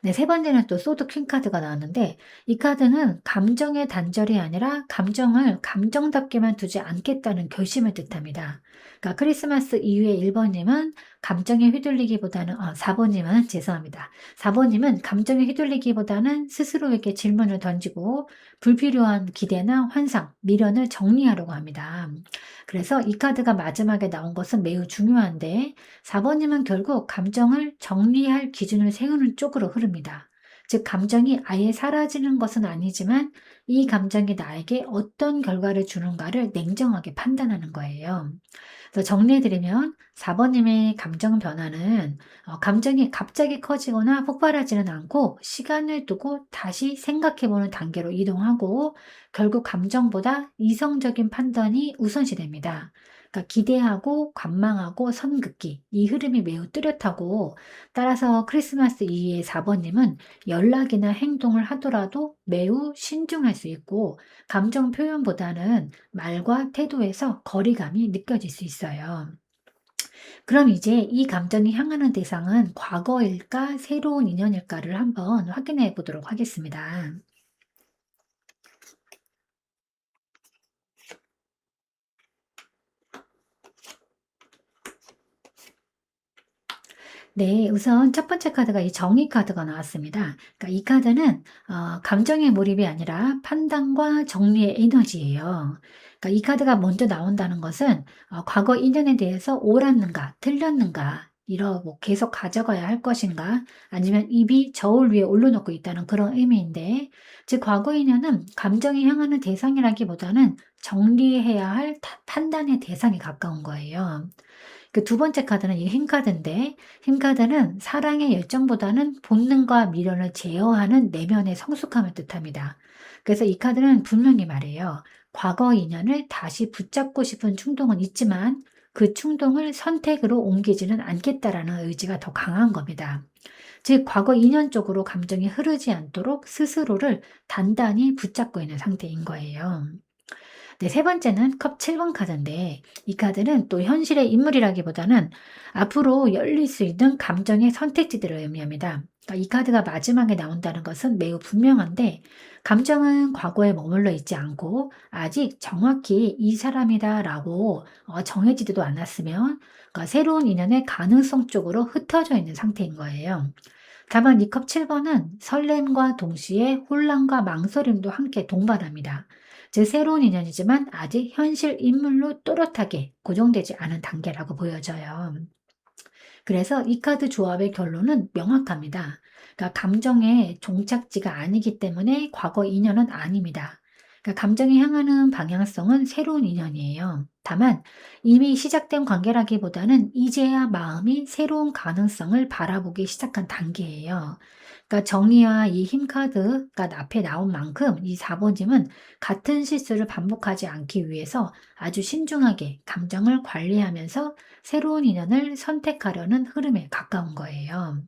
A: 네, 세 번째는 또 소드 퀸 카드가 나왔는데 이 카드는 감정의 단절이 아니라 감정을 감정답게만 두지 않겠다는 결심을 뜻합니다. 그러니까 크리스마스 이후에 1번님은 감정에 휘둘리기보다는 4번님은 죄송합니다. 4번님은 감정에 휘둘리기보다는 스스로에게 질문을 던지고 불필요한 기대나 환상, 미련을 정리하려고 합니다. 그래서 이 카드가 마지막에 나온 것은 매우 중요한데 4번님은 결국 감정을 정리할 기준을 세우는 쪽으로 흐릅니다. 즉 감정이 아예 사라지는 것은 아니지만 이 감정이 나에게 어떤 결과를 주는가를 냉정하게 판단하는 거예요. 그래서 정리해드리면 4번님의 감정 변화는 감정이 갑자기 커지거나 폭발하지는 않고 시간을 두고 다시 생각해보는 단계로 이동하고 결국 감정보다 이성적인 판단이 우선시됩니다. 그러니까 기대하고 관망하고 선긋기 이 흐름이 매우 뚜렷하고 따라서 크리스마스 이후의 4번님은 연락이나 행동을 하더라도 매우 신중할 수 있고 감정 표현보다는 말과 태도에서 거리감이 느껴질 수 있어요. 그럼 이제 이 감정이 향하는 대상은 과거일까, 새로운 인연일까를 한번 확인해 보도록 하겠습니다. 네, 우선 첫 번째 카드가 이 정의 카드가 나왔습니다. 그러니까 이 카드는 감정의 몰입이 아니라 판단과 정리의 에너지예요. 그러니까 이 카드가 먼저 나온다는 것은 과거 인연에 대해서 옳았는가, 틀렸는가, 뭐 계속 가져가야 할 것인가, 아니면 입이 저울 위에 올려놓고 있다는 그런 의미인데, 즉 과거 인연은 감정이 향하는 대상이라기보다는 정리해야 할 판단의 대상에 가까운 거예요. 그 두 번째 카드는 이 힘 카드인데 힘 카드는 사랑의 열정보다는 본능과 미련을 제어하는 내면의 성숙함을 뜻합니다. 그래서 이 카드는 분명히 말해요. 과거 인연을 다시 붙잡고 싶은 충동은 있지만 그 충동을 선택으로 옮기지는 않겠다라는 의지가 더 강한 겁니다. 즉 과거 인연 쪽으로 감정이 흐르지 않도록 스스로를 단단히 붙잡고 있는 상태인 거예요. 네, 세 번째는 컵 7번 카드인데 이 카드는 또 현실의 인물이라기보다는 앞으로 열릴 수 있는 감정의 선택지들을 의미합니다. 그러니까 이 카드가 마지막에 나온다는 것은 매우 분명한데 감정은 과거에 머물러 있지 않고 아직 정확히 이 사람이다라고 정해지지도 않았으면 그러니까 새로운 인연의 가능성 쪽으로 흩어져 있는 상태인 거예요. 다만 이 컵 7번은 설렘과 동시에 혼란과 망설임도 함께 동반합니다. 즉 새로운 인연이지만 아직 현실 인물로 또렷하게 고정되지 않은 단계라고 보여져요. 그래서 이 카드 조합의 결론은 명확합니다. 그러니까 감정의 종착지가 아니기 때문에 과거 인연은 아닙니다. 그러니까 감정이 향하는 방향성은 새로운 인연이에요. 다만 이미 시작된 관계라기보다는 이제야 마음이 새로운 가능성을 바라보기 시작한 단계예요. 그러니까 정리와 이 힘 카드가 앞에 나온 만큼 이 4번님은 같은 실수를 반복하지 않기 위해서 아주 신중하게 감정을 관리하면서 새로운 인연을 선택하려는 흐름에 가까운 거예요.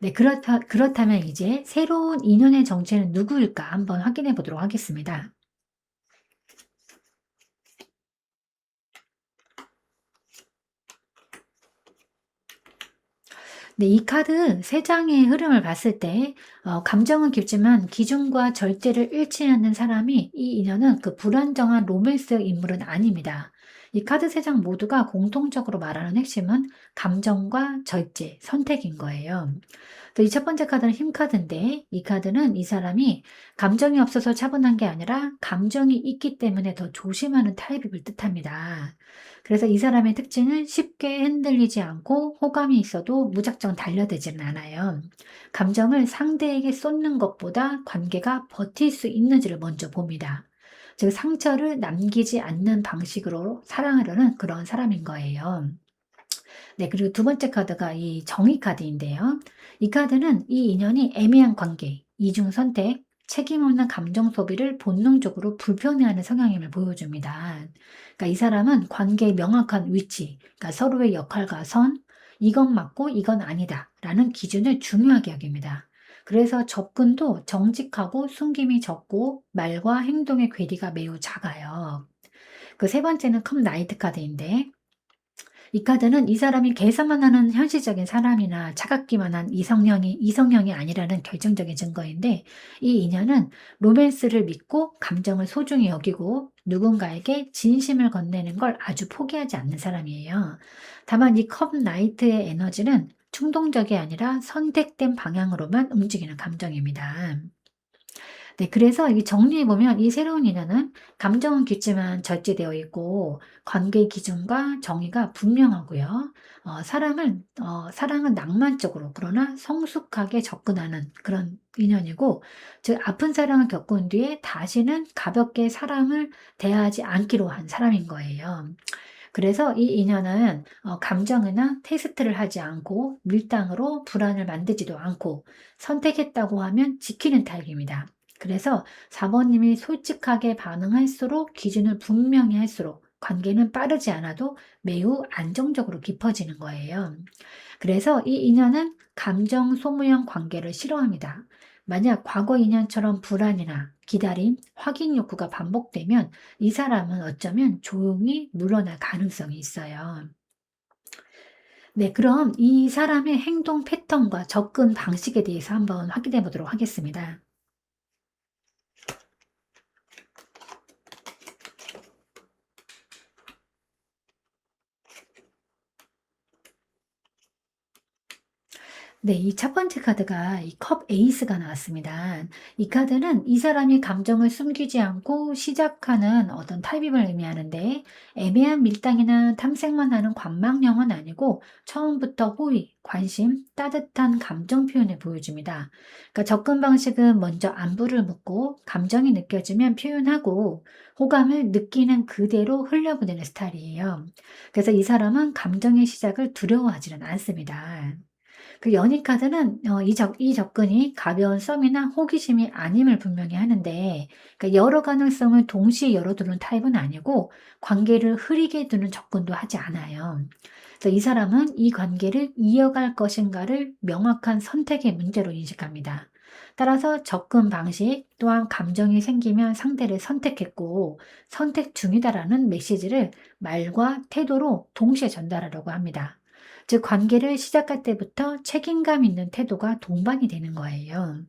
A: 네, 그렇다면 이제 새로운 인연의 정체는 누구일까 한번 확인해 보도록 하겠습니다. 네, 이 카드 세 장의 흐름을 봤을 때 감정은 깊지만 기준과 절제를 잃지 않는 사람이 이 인연은 그 불안정한 로맨스 인물은 아닙니다. 이 카드 세 장 모두가 공통적으로 말하는 핵심은 감정과 절제, 선택인 거예요. 또 이 첫 번째 카드는 힘 카드인데 이 카드는 이 사람이 감정이 없어서 차분한 게 아니라 감정이 있기 때문에 더 조심하는 타입을 뜻합니다. 그래서 이 사람의 특징은 쉽게 흔들리지 않고 호감이 있어도 무작정 달려들지는 않아요. 감정을 상대에게 쏟는 것보다 관계가 버틸 수 있는지를 먼저 봅니다. 즉 상처를 남기지 않는 방식으로 사랑하려는 그런 사람인 거예요. 네, 그리고 두 번째 카드가 이 정의 카드인데요. 이 카드는 이 인연이 애매한 관계, 이중 선택, 책임 없는 감정 소비를 본능적으로 불편해하는 성향임을 보여줍니다. 그러니까 이 사람은 관계의 명확한 위치, 그러니까 서로의 역할과 선, 이건 맞고 이건 아니다라는 기준을 중요하게 여깁니다. 그래서 접근도 정직하고 숨김이 적고 말과 행동의 괴리가 매우 작아요. 그 세 번째는 컵 나이트 카드인데 이 카드는 이 사람이 계산만 하는 현실적인 사람이나 차갑기만 한 이성형이 아니라는 결정적인 증거인데 이 인연은 로맨스를 믿고 감정을 소중히 여기고 누군가에게 진심을 건네는 걸 아주 포기하지 않는 사람이에요. 다만 이 컵 나이트의 에너지는 충동적이 아니라 선택된 방향으로만 움직이는 감정입니다. 네, 그래서 이 정리해 보면 이 새로운 인연은 감정은 깊지만 절제되어 있고 관계 기준과 정의가 분명하고요. 사랑은 낭만적으로 그러나 성숙하게 접근하는 그런 인연이고, 즉 아픈 사랑을 겪은 뒤에 다시는 가볍게 사람을 대하지 않기로 한 사람인 거예요. 그래서 이 인연은 감정이나 테스트를 하지 않고 밀당으로 불안을 만들지도 않고 선택했다고 하면 지키는 타입입니다. 그래서 4번 님이 솔직하게 반응할수록 기준을 분명히 할수록 관계는 빠르지 않아도 매우 안정적으로 깊어지는 거예요. 그래서 이 인연은 감정 소모형 관계를 싫어합니다. 만약 과거 인연처럼 불안이나 기다림, 확인 욕구가 반복되면 이 사람은 어쩌면 조용히 물러날 가능성이 있어요. 네, 그럼 이 사람의 행동 패턴과 접근 방식에 대해서 한번 확인해 보도록 하겠습니다. 네. 이 첫 번째 카드가 이 컵 에이스가 나왔습니다. 이 카드는 이 사람이 감정을 숨기지 않고 시작하는 어떤 타입임을 의미하는데, 애매한 밀당이나 탐색만 하는 관망형은 아니고 처음부터 호의, 관심, 따뜻한 감정 표현을 보여줍니다. 그러니까 접근 방식은 먼저 안부를 묻고 감정이 느껴지면 표현하고 호감을 느끼는 그대로 흘려보내는 스타일이에요. 그래서 이 사람은 감정의 시작을 두려워하지는 않습니다. 그 연인 카드는 이 접근이 가벼운 썸이나 호기심이 아님을 분명히 하는데, 그러니까 여러 가능성을 동시에 열어두는 타입은 아니고 관계를 흐리게 두는 접근도 하지 않아요. 그래서 이 사람은 이 관계를 이어갈 것인가를 명확한 선택의 문제로 인식합니다. 따라서 접근 방식 또한 감정이 생기면 상대를 선택했고 선택 중이다라는 메시지를 말과 태도로 동시에 전달하려고 합니다. 즉 관계를 시작할 때부터 책임감 있는 태도가 동반이 되는 거예요.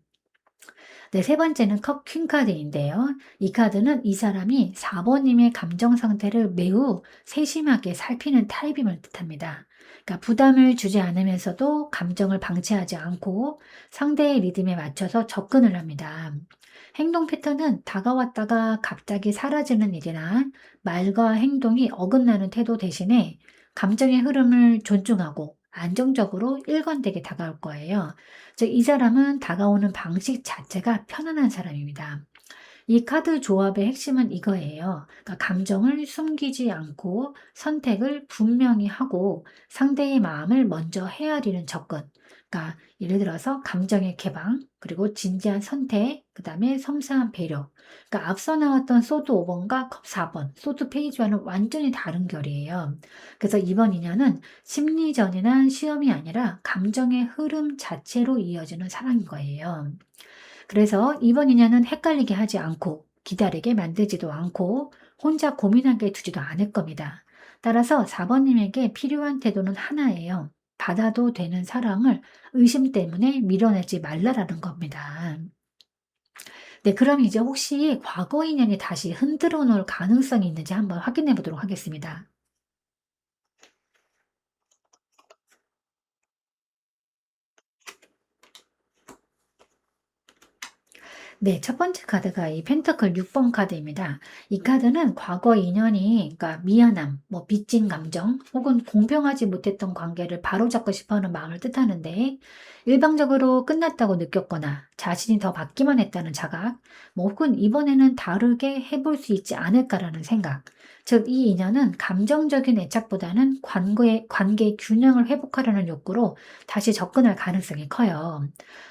A: 네, 세 번째는 컵 퀸 카드인데요. 이 카드는 이 사람이 4번 님의 감정 상태를 매우 세심하게 살피는 타입임을 뜻합니다. 그러니까 부담을 주지 않으면서도 감정을 방치하지 않고 상대의 리듬에 맞춰서 접근을 합니다. 행동 패턴은 다가왔다가 갑자기 사라지는 일이나 말과 행동이 어긋나는 태도 대신에 감정의 흐름을 존중하고 안정적으로 일관되게 다가올 거예요. 즉, 이 사람은 다가오는 방식 자체가 편안한 사람입니다. 이 카드 조합의 핵심은 이거예요. 그러니까 감정을 숨기지 않고 선택을 분명히 하고 상대의 마음을 먼저 헤아리는 접근. 그러니까 예를 들어서 감정의 개방, 그리고 진지한 선택, 그 다음에 섬세한 배려. 그러니까 앞서 나왔던 소드 5번과 컵 4번, 소드 페이지와는 완전히 다른 결이에요. 그래서 이번 인연은 심리전이나 시험이 아니라 감정의 흐름 자체로 이어지는 사랑인 거예요. 그래서 이번 인연은 헷갈리게 하지 않고 기다리게 만들지도 않고 혼자 고민하게 두지도 않을 겁니다. 따라서 4번님에게 필요한 태도는 하나예요. 받아도 되는 사랑을 의심 때문에 밀어내지 말라라는 겁니다. 네, 그럼 이제 혹시 과거 인연이 다시 흔들어 놓을 가능성이 있는지 한번 확인해 보도록 하겠습니다. 네. 첫 번째 카드가 이 펜터클 6번 카드입니다. 이 카드는 과거 인연이, 그러니까 미안함, 뭐 빚진 감정 혹은 공평하지 못했던 관계를 바로잡고 싶어 하는 마음을 뜻하는데, 일방적으로 끝났다고 느꼈거나 자신이 더 받기만 했다는 자각, 뭐 혹은 '이번에는 다르게 해볼 수 있지 않을까.'라는 생각. 즉 이 인연은 감정적인 애착보다는 관계 균형을 회복하려는 욕구로 다시 접근할 가능성이 커요.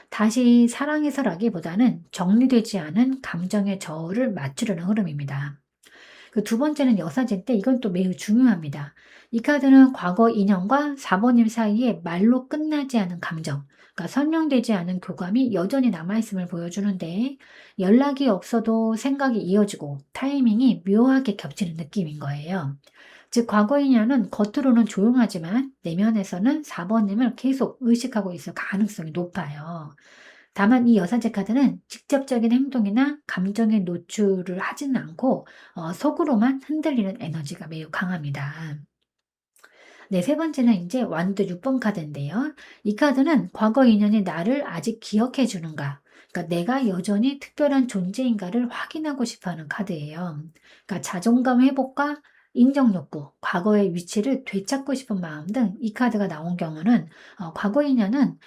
A: 다시 사랑해서라기보다는 정리되지 않은 감정의 저울을 맞추려는 흐름입니다. 그 두 번째는 여사제인데 이건 또 매우 중요합니다. 이 카드는 과거 인연과 사모님 사이에 말로 끝나지 않은 감정, 그러니까 설명되지 않은 교감이 여전히 남아있음을 보여주는데, 연락이 없어도 생각이 이어지고 타이밍이 묘하게 겹치는 느낌인 거예요. 즉 과거 인연은 겉으로는 조용하지만 내면에서는 4번님을 계속 의식하고 있을 가능성이 높아요. 다만 이 여사제 카드는 직접적인 행동이나 감정의 노출을 하지는 않고 속으로만 흔들리는 에너지가 매우 강합니다. 네, 세 번째는 이제 완드 6번 카드인데요. 이 카드는 과거 인연이 나를 아직 기억해 주는가? 그러니까 내가 여전히 특별한 존재인가를 확인하고 싶어 하는 카드예요. 그러니까 자존감 회복과 인정 욕구, 과거의 위치를 되찾고 싶은 마음 등 이 카드가 나온 경우는 과거 인연은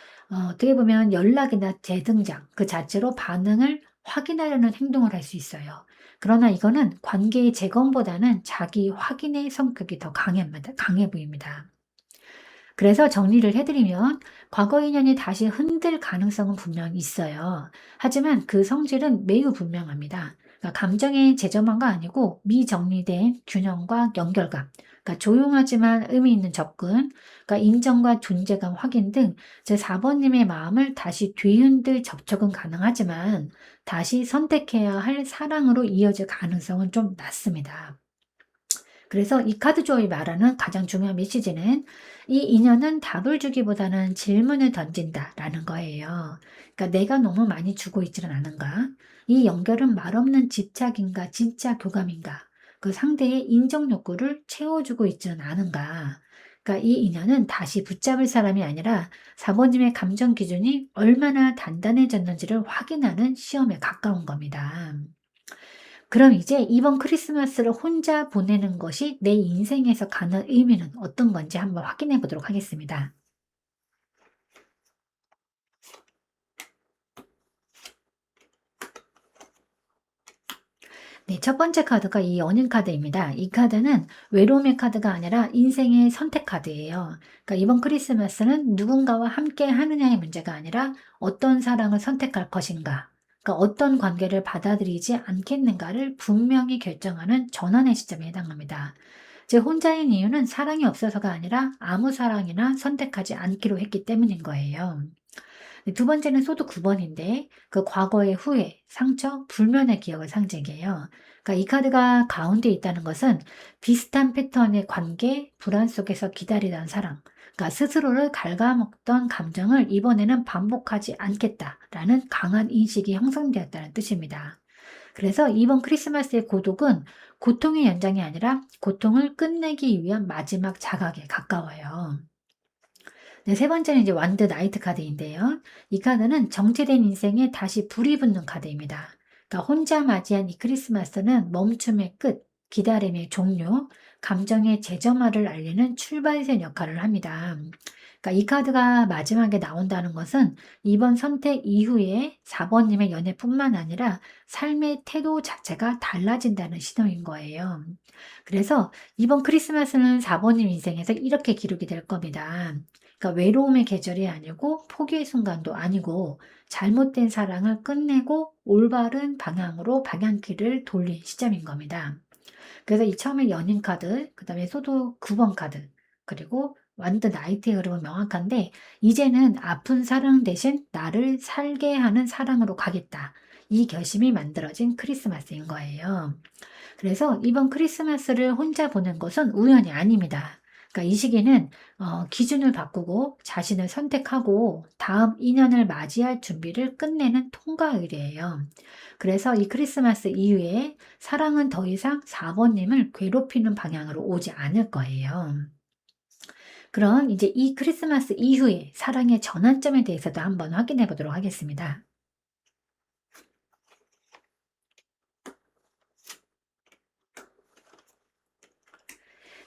A: 어떻게 보면 연락이나 재등장 그 자체로 반응을 확인하려는 행동을 할 수 있어요. 그러나 이거는 관계의 재건보다는 자기 확인의 성격이 더 강해 보입니다. 그래서 정리를 해드리면 과거 인연이 다시 흔들 가능성은 분명 있어요. 하지만 그 성질은 매우 분명합니다. 그러니까 감정의 재점화가 아니고 미정리된 균형과 연결감, 그러니까 조용하지만 의미 있는 접근, 그러니까 인정과 존재감 확인 등 제 4번님의 마음을 다시 뒤흔들 접촉은 가능하지만 다시 선택해야 할 사랑으로 이어질 가능성은 좀 낮습니다. 그래서 이 카드 조합이 말하는 가장 중요한 메시지는 이 인연은 답을 주기보다는 질문을 던진다라는 거예요. 그러니까 내가 너무 많이 주고 있지는 않은가? 이 연결은 말없는 집착인가, 진짜 교감인가? 그 상대의 인정 욕구를 채워주고 있지는 않은가? 그러니까 이 인연은 다시 붙잡을 사람이 아니라 4번님의 감정 기준이 얼마나 단단해졌는지를 확인하는 시험에 가까운 겁니다. 그럼 이제 이번 크리스마스를 혼자 보내는 것이 내 인생에서 가는 의미는 어떤 건지 한번 확인해 보도록 하겠습니다. 네, 첫 번째 카드가 이 연인 카드입니다. 이 카드는 외로움의 카드가 아니라 인생의 선택 카드예요. 그러니까 이번 크리스마스는 누군가와 함께 하느냐의 문제가 아니라 어떤 사랑을 선택할 것인가, 그러니까 어떤 관계를 받아들이지 않겠는가를 분명히 결정하는 전환의 시점에 해당합니다. 제 혼자인 이유는 사랑이 없어서가 아니라 아무 사랑이나 선택하지 않기로 했기 때문인 거예요. 네, 두 번째는 소드 9번인데 그 과거의 후회, 상처, 불면의 기억을 상징해요. 그러니까 이 카드가 가운데 있다는 것은 비슷한 패턴의 관계, 불안 속에서 기다리던 사랑, 그러니까 스스로를 갉아먹던 감정을 이번에는 반복하지 않겠다라는 강한 인식이 형성되었다는 뜻입니다. 그래서 이번 크리스마스의 고독은 고통의 연장이 아니라 고통을 끝내기 위한 마지막 자각에 가까워요. 네, 세 번째는 이제 완드 나이트 카드인데요. 이 카드는 정체된 인생에 다시 불이 붙는 카드입니다. 그러니까 혼자 맞이한 이 크리스마스는 멈춤의 끝, 기다림의 종료, 감정의 재점화를 알리는 출발선 역할을 합니다. 그러니까 이 카드가 마지막에 나온다는 것은 이번 선택 이후에 4번님의 연애뿐만 아니라 삶의 태도 자체가 달라진다는 신호인 거예요. 그래서 이번 크리스마스는 4번님 인생에서 이렇게 기록이 될 겁니다. 그러니까 외로움의 계절이 아니고 포기의 순간도 아니고 잘못된 사랑을 끝내고 올바른 방향으로 방향키를 돌린 시점인 겁니다. 그래서 이 처음에 연인 카드, 그 다음에 소도 9번 카드, 그리고 완드 나이트의 흐름은 명확한데 이제는 아픈 사랑 대신 나를 살게 하는 사랑으로 가겠다. 이 결심이 만들어진 크리스마스인 거예요. 그래서 이번 크리스마스를 혼자 보낸 것은 우연이 아닙니다. 그러니까 이 시기는 기준을 바꾸고 자신을 선택하고 다음 인연을 맞이할 준비를 끝내는 통과의례예요. 그래서 이 크리스마스 이후에 사랑은 더 이상 4번님을 괴롭히는 방향으로 오지 않을 거예요. 그럼 이제 이 크리스마스 이후에 사랑의 전환점에 대해서도 한번 확인해 보도록 하겠습니다.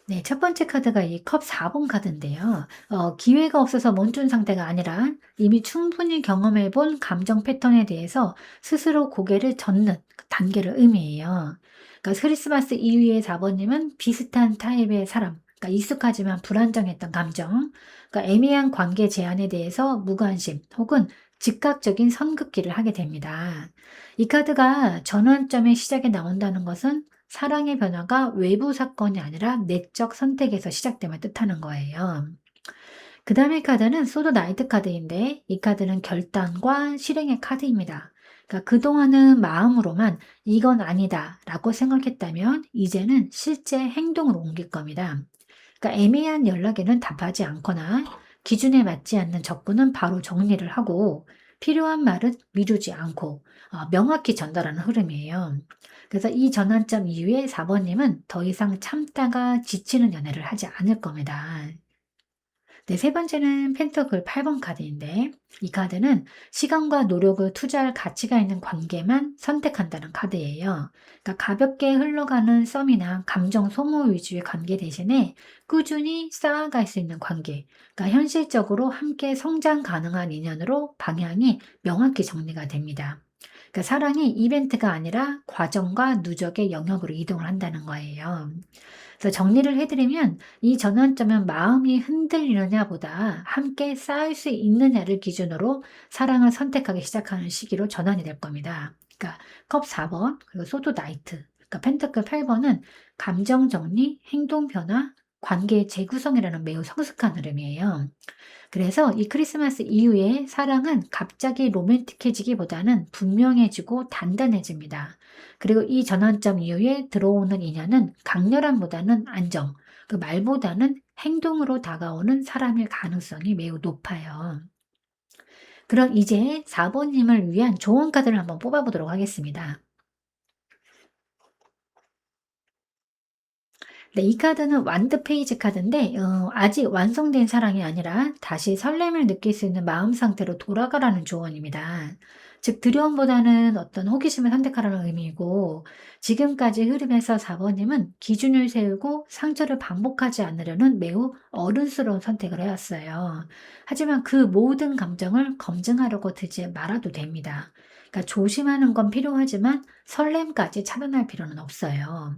A: 네, 첫 번째 카드가 이 컵 4번 카드인데요. 기회가 없어서 멈춘 상태가 아니라 이미 충분히 경험해 본 감정 패턴에 대해서 스스로 고개를 젓는 그 단계를 의미해요. 그러니까 크리스마스 이후에 4번님은 비슷한 타입의 사람, 그러니까 익숙하지만 불안정했던 감정, 그러니까 애매한 관계 제한에 대해서 무관심 혹은 즉각적인 선긋기를 하게 됩니다. 이 카드가 전환점의 시작에 나온다는 것은 사랑의 변화가 외부 사건이 아니라 내적 선택에서 시작됨을 뜻하는 거예요. 그 다음에 카드는 소드 나이트 카드인데 이 카드는 결단과 실행의 카드입니다. 그러니까 그동안은 마음으로만 이건 아니다 라고 생각했다면 이제는 실제 행동으로 옮길 겁니다. 그러니까 애매한 연락에는 답하지 않거나 기준에 맞지 않는 접근은 바로 정리를 하고 필요한 말은 미루지 않고 명확히 전달하는 흐름이에요. 그래서 이 전환점 이후에 4번님은 더 이상 참다가 지치는 연애를 하지 않을 겁니다. 네, 세 번째는 펜터클 8번 카드인데 이 카드는 시간과 노력을 투자할 가치가 있는 관계만 선택한다는 카드예요. 그러니까 가볍게 흘러가는 썸이나 감정 소모 위주의 관계 대신에 꾸준히 쌓아갈 수 있는 관계, 그러니까 현실적으로 함께 성장 가능한 인연으로 방향이 명확히 정리가 됩니다. 그러니까 사랑이 이벤트가 아니라 과정과 누적의 영역으로 이동을 한다는 거예요. 그래서 정리를 해드리면 이 전환점은 마음이 흔들리느냐 보다 함께 쌓을 수 있느냐를 기준으로 사랑을 선택하기 시작하는 시기로 전환이 될 겁니다. 그러니까 컵 4번 그리고 소드 나이트, 그러니까 펜터클 8번은 감정 정리, 행동 변화, 관계의 재구성이라는 매우 성숙한 흐름이에요. 그래서 이 크리스마스 이후에 사랑은 갑자기 로맨틱해지기보다는 분명해지고 단단해집니다. 그리고 이 전환점 이후에 들어오는 인연은 강렬함보다는 안정, 그 말보다는 행동으로 다가오는 사람일 가능성이 매우 높아요. 그럼 이제 4번님을 위한 조언 카드를 한번 뽑아보도록 하겠습니다. 네, 이 카드는 완드 페이지 카드인데 아직 완성된 사랑이 아니라 다시 설렘을 느낄 수 있는 마음 상태로 돌아가라는 조언입니다. 즉 두려움보다는 어떤 호기심을 선택하라는 의미이고 지금까지 흐름에서 4번님은 기준을 세우고 상처를 반복하지 않으려는 매우 어른스러운 선택을 해왔어요. 하지만 그 모든 감정을 검증하려고 들지 말아도 됩니다. 그러니까 조심하는 건 필요하지만 설렘까지 차단할 필요는 없어요.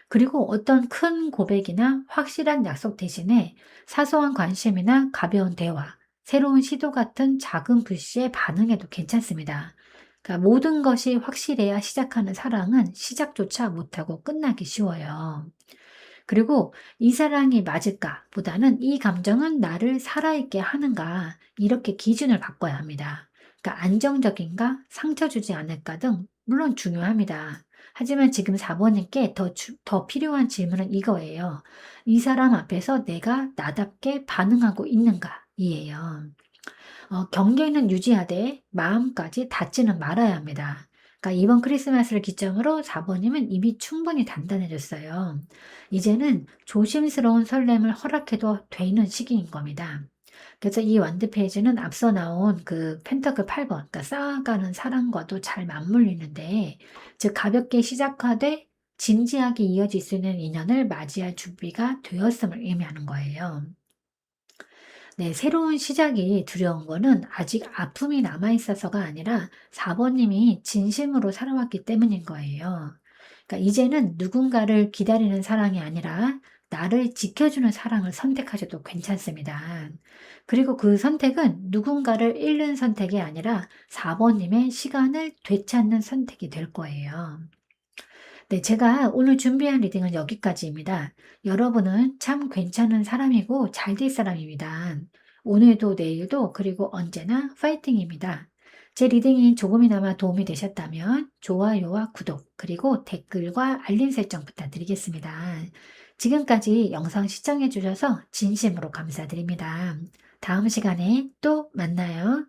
A: 그리고 어떤 큰 고백이나 확실한 약속 대신에 사소한 관심이나 가벼운 대화, 새로운 시도 같은 작은 불씨에 반응해도 괜찮습니다. 그러니까 모든 것이 확실해야 시작하는 사랑은 시작조차 못하고 끝나기 쉬워요. 그리고 이 사랑이 맞을까 보다는 이 감정은 나를 살아있게 하는가 이렇게 기준을 바꿔야 합니다. 그러니까 안정적인가 상처 주지 않을까 등 물론 중요합니다. 하지만 지금 4번님께 더 필요한 질문은 이거예요. 이 사람 앞에서 내가 나답게 반응하고 있는가 이에요. 경계는 유지하되 마음까지 닫지는 말아야 합니다. 그러니까 이번 크리스마스를 기점으로 4번님은 입이 충분히 단단해졌어요. 이제는 조심스러운 설렘을 허락해도 되는 시기인 겁니다. 그래서 이 완드 페이지는 앞서 나온 그 펜터클 8번, 그러니까 쌓아가는 사랑과도 잘 맞물리는데, 즉 가볍게 시작하되 진지하게 이어질 수 있는 인연을 맞이할 준비가 되었음을 의미하는 거예요. 네, 새로운 시작이 두려운 거는 아직 아픔이 남아있어서가 아니라 4번님이 진심으로 살아왔기 때문인 거예요. 그러니까 이제는 누군가를 기다리는 사랑이 아니라 나를 지켜주는 사랑을 선택하셔도 괜찮습니다. 그리고 그 선택은 누군가를 잃는 선택이 아니라 4번님의 시간을 되찾는 선택이 될 거예요. 네, 제가 오늘 준비한 리딩은 여기까지입니다. 여러분은 참 괜찮은 사람이고 잘 될 사람입니다. 오늘도 내일도 그리고 언제나 파이팅입니다. 제 리딩이 조금이나마 도움이 되셨다면 좋아요와 구독 그리고 댓글과 알림 설정 부탁드리겠습니다. 지금까지 영상 시청해 주셔서 진심으로 감사드립니다. 다음 시간에 또 만나요.